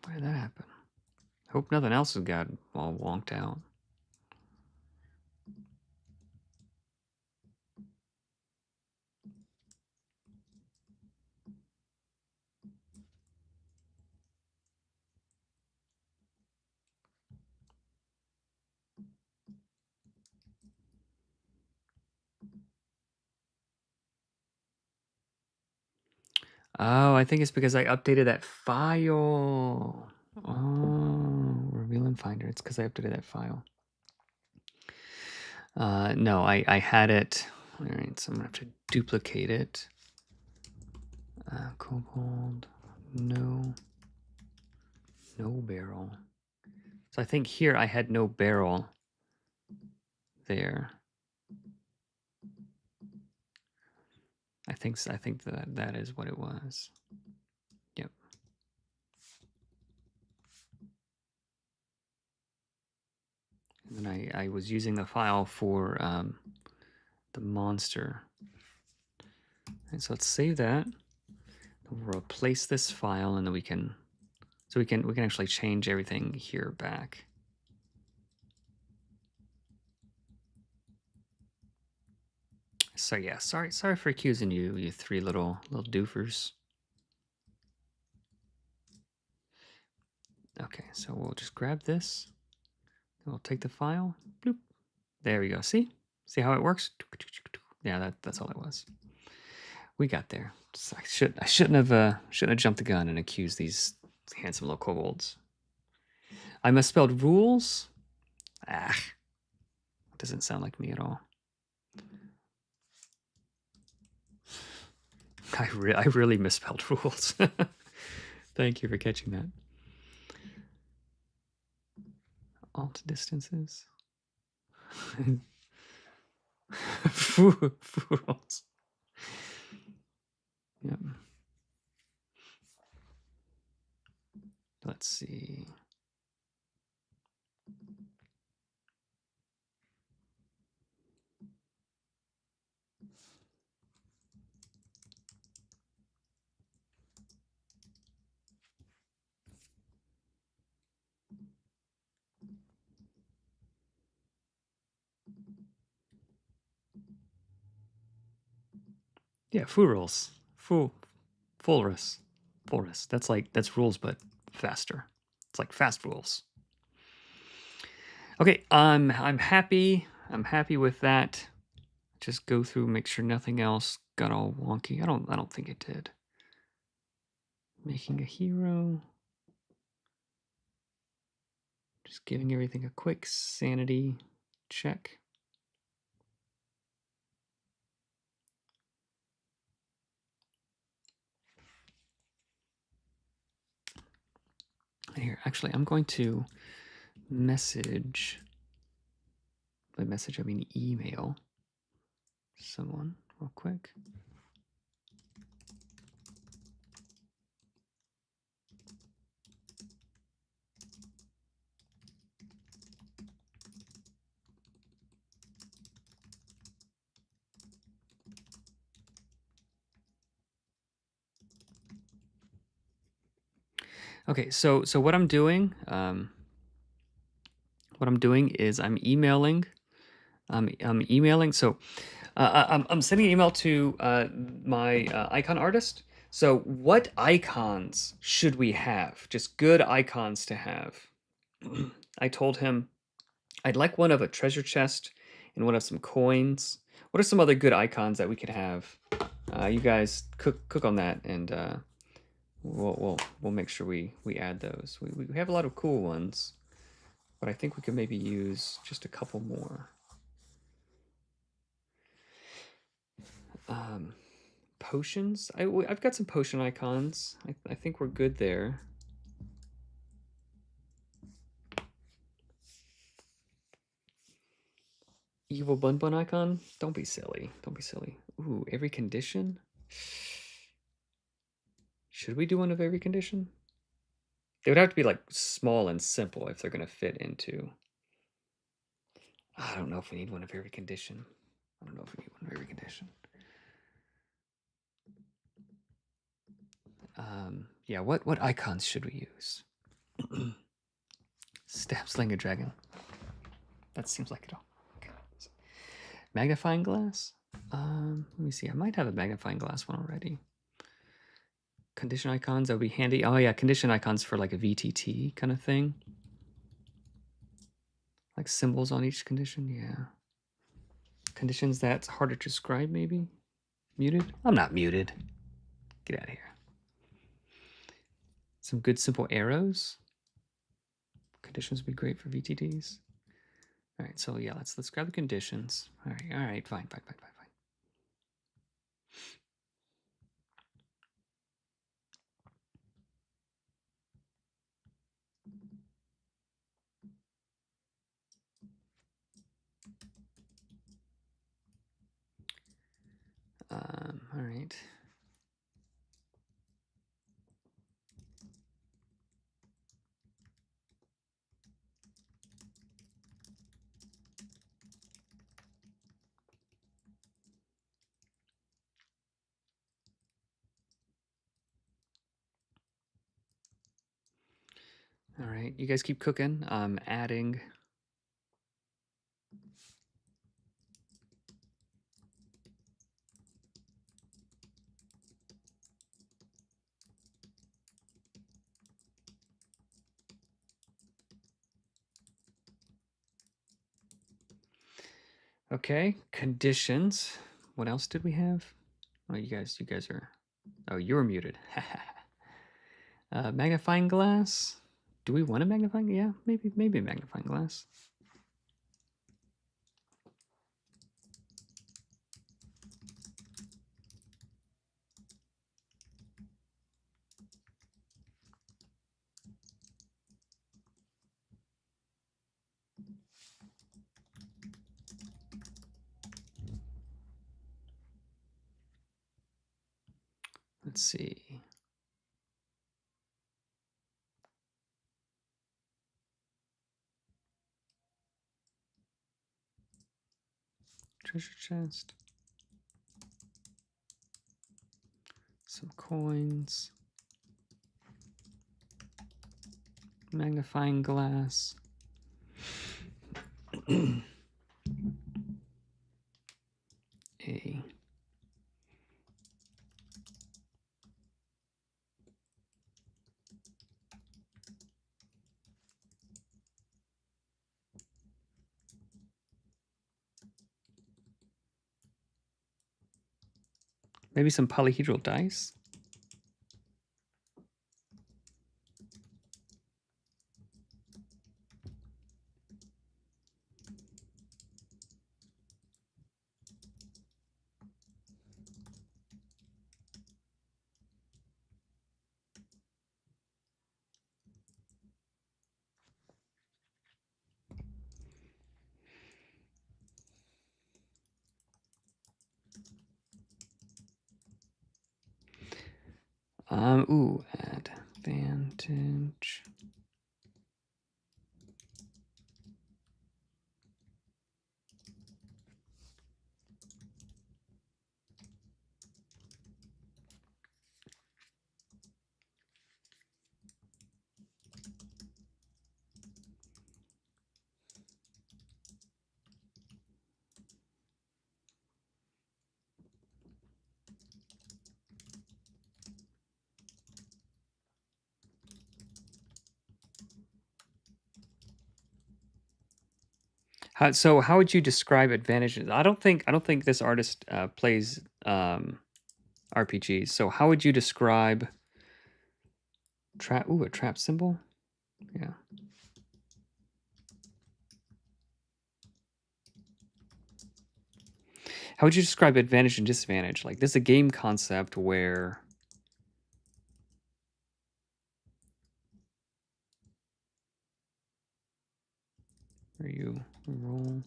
A: that happen? Hope nothing else has got all wonked out. Oh, I think it's because I updated that file. Oh, reveal in Finder. It's because I updated that file. No, I had it. All right, so I'm gonna have to duplicate it. Kobold, no barrel. So I think here I had no barrel there. I think that is what it was. Yep. And then I was using the file for the monster. And so let's save that. Then replace this file, and then we can actually change everything here back. So yeah, sorry for accusing you, you three little doofers. Okay, so we'll just grab this. We'll take the file. Bloop. There we go. See how it works? Yeah, that's all it was. We got there. So I shouldn't have jumped the gun and accused these handsome little kobolds. I misspelled rules. Ah, doesn't sound like me at all. I really misspelled rules. Thank you for catching that. Alt distances. Fools. Yep. Let's see. Yeah, fools. Fulrus. That's rules, but faster. It's like fast rules. Okay, I'm happy. I'm happy with that. Just go through, make sure nothing else got all wonky. I don't think it did. Making a hero. Just giving everything a quick sanity check. Here, actually, I'm going to message. By message, I mean email someone real quick. Okay, so what I'm doing, is I'm emailing. I'm emailing. So I'm sending an email to my icon artist. So what icons should we have? Just good icons to have. I told him I'd like one of a treasure chest and one of some coins. What are some other good icons that we could have? You guys cook on that, and we'll make sure we add those. We have a lot of cool ones, but I think we could maybe use just a couple more. Potions. I've got some potion icons. I think we're good there. Evil bun bun icon. Don't be silly. Don't be silly. Ooh, every condition. Should we do one of every condition? They would have to be like small and simple if they're gonna fit into. I don't know if we need one of every condition. I don't know if we need one of every condition. Yeah, what icons should we use? Stab sling a dragon. That seems like it all. Okay. Magnifying glass. Let me see. I might have a magnifying glass one already. Condition icons, that would be handy. Oh yeah, condition icons for like a VTT kind of thing. Like symbols on each condition, yeah. Conditions that's harder to describe, maybe? Muted? I'm not muted. Get out of here. Some good simple arrows. Conditions would be great for VTTs. All right, so yeah, let's grab the conditions. All right, fine. All right. All right, you guys keep cooking. I'm adding. Okay, conditions. What else did we have? Oh, you guys are. Oh, you were muted. Magnifying glass. Do we want a magnifying? Yeah, maybe a magnifying glass. Let's see. Treasure chest. Some coins. Magnifying glass. A. Maybe some polyhedral dice. Ooh, advantage. So how would you describe advantages? I don't think this artist plays RPGs. So how would you describe trap? Ooh, a trap symbol. Yeah. How would you describe advantage and disadvantage? Like this is a game concept where you roll.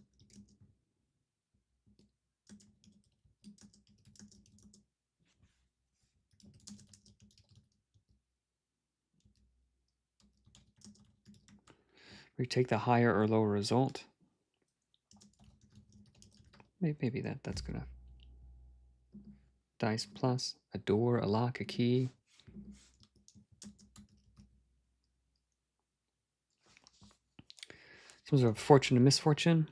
A: Where you take the higher or lower result. Maybe that's gonna. Dice plus a door, a lock, a key. Some sort of fortune and misfortune.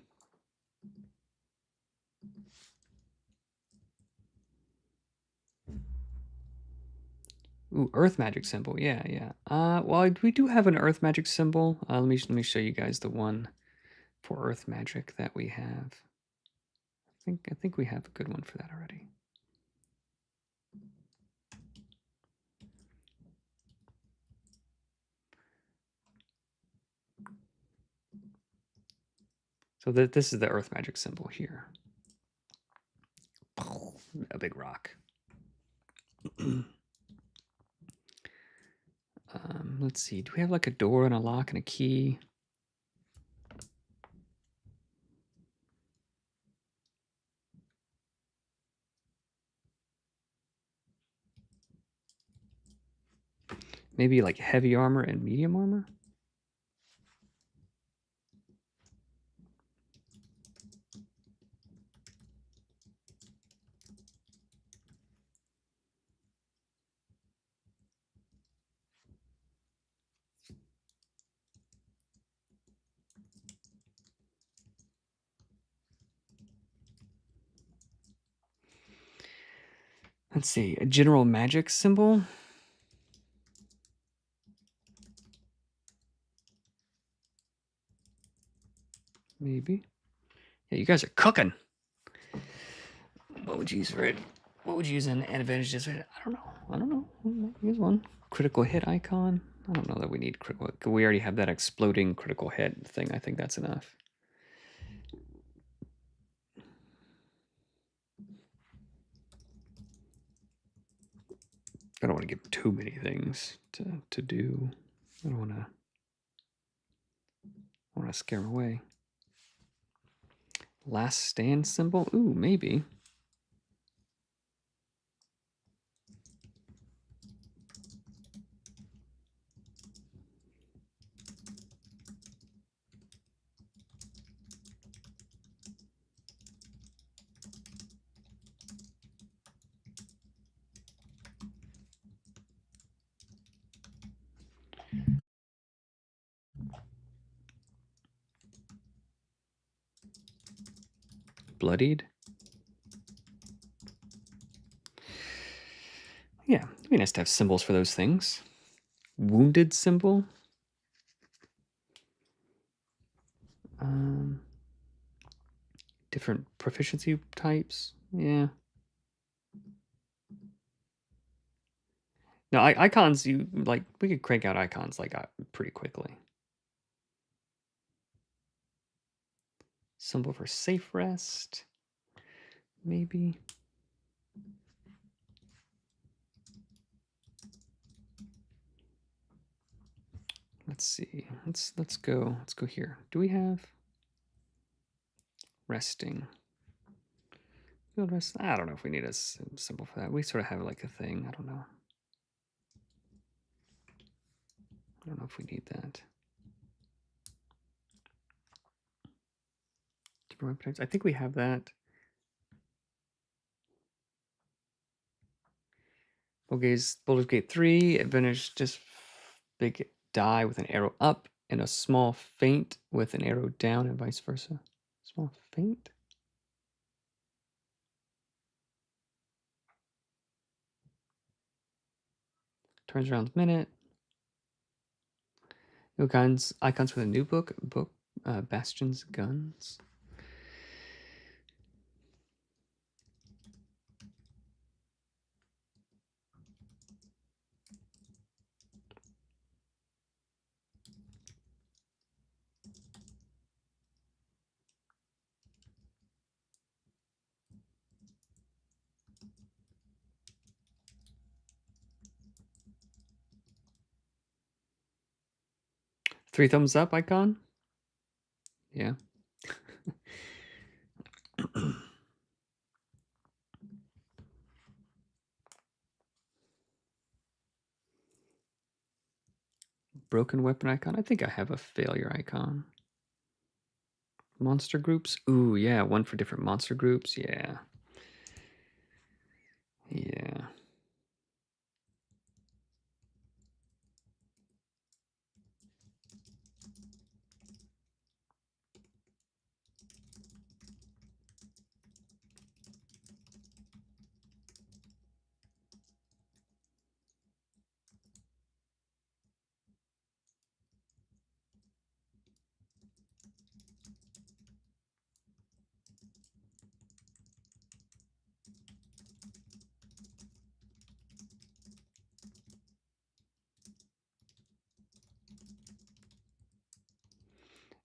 A: Ooh, earth magic symbol. Yeah. Well, we do have an earth magic symbol. Let me show you guys the one for earth magic that we have. I think we have a good one for that already. So this is the earth magic symbol here. A big rock. Let's see. Do we have like a door and a lock and a key? Maybe like heavy armor and medium armor? Let's see, a general magic symbol. Maybe. Yeah, you guys are cooking. What would you use for it? What would you use in advantages? I don't know. Here's one. Critical hit icon. I don't know that we need critical. We already have that exploding critical hit thing. I think that's enough. I don't want to give too many things to do. I don't want to scare them away. Last stand symbol. Ooh, maybe. Bloodied. Yeah, it'd be nice to have symbols for those things. Wounded symbol. Different proficiency types. Yeah. No, icons. You like we could crank out icons like pretty quickly. Symbol for safe rest. Maybe. Let's see. Let's go here. Do we have resting? Field rest. I don't know if we need a symbol for that. We sort of have like a thing. I don't know. I don't know if we need that. Different types. I think we have that. Baldur's Gate 3, advantage just big die with an arrow up and a small feint with an arrow down and vice versa. Small feint? Turns around a minute. Icons with a new book. Bastion's Guns. Three thumbs up icon. Yeah. Broken weapon icon. I think I have a failure icon. Monster groups. Ooh, yeah, one for different monster groups. Yeah. Yeah.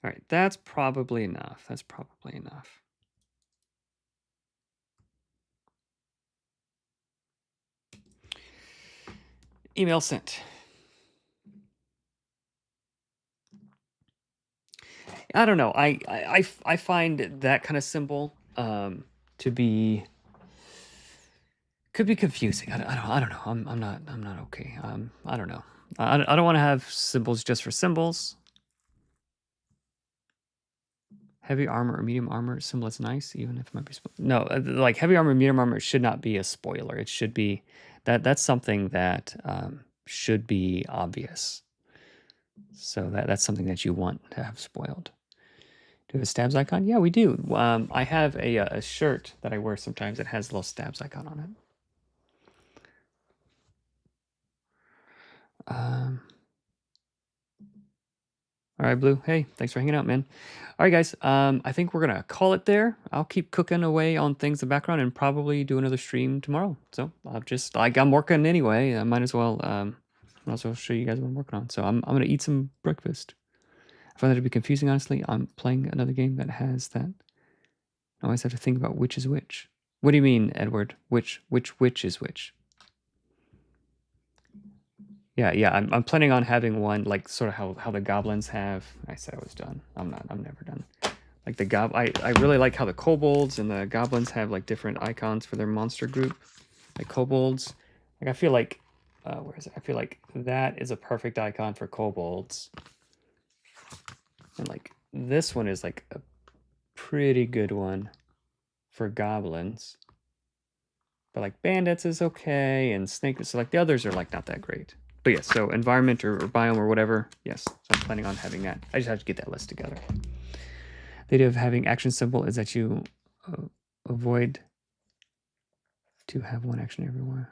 A: All right, that's probably enough. That's probably enough. Email sent. I don't know. I find that kind of symbol to be could be confusing. I don't know. I'm not okay. I don't know. I don't want to have symbols just for symbols. Heavy armor or medium armor symbol is nice, even if it might be no. Like heavy armor, medium armor should not be a spoiler. It should be that's something that should be obvious. So that's something that you want to have spoiled. Do we have a stabs icon? Yeah, we do. I have a shirt that I wear sometimes that has a little stabs icon on it. All right, Blue. Hey, thanks for hanging out, man. All right, guys. I think we're gonna call it there. I'll keep cooking away on things in the background and probably do another stream tomorrow. So I'll just I'm working anyway. I might as well also show you guys what I'm working on. So I'm gonna eat some breakfast. I find that to be confusing, honestly. I'm playing another game that has that. I always have to think about which is which. What do you mean, Edward? Which is which? Yeah. I'm planning on having one like sort of how the goblins have. I said I was done. I'm never done. Like I really like how the kobolds and the goblins have like different icons for their monster group. Like kobolds, like I feel like, where is it? I feel like that is a perfect icon for kobolds. And like this one is like a pretty good one for goblins. But like bandits is okay, and snake. So like the others are like not that great. But yes, so environment or biome or whatever. Yes, so I'm planning on having that. I just have to get that list together. The idea of having action symbol is that you avoid to have one action everywhere.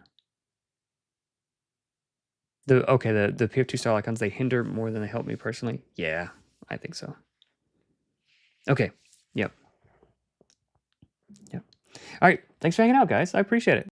A: The PF2 style icons, they hinder more than they help me personally. Yeah, I think so. Okay. Yep. All right. Thanks for hanging out, guys. I appreciate it.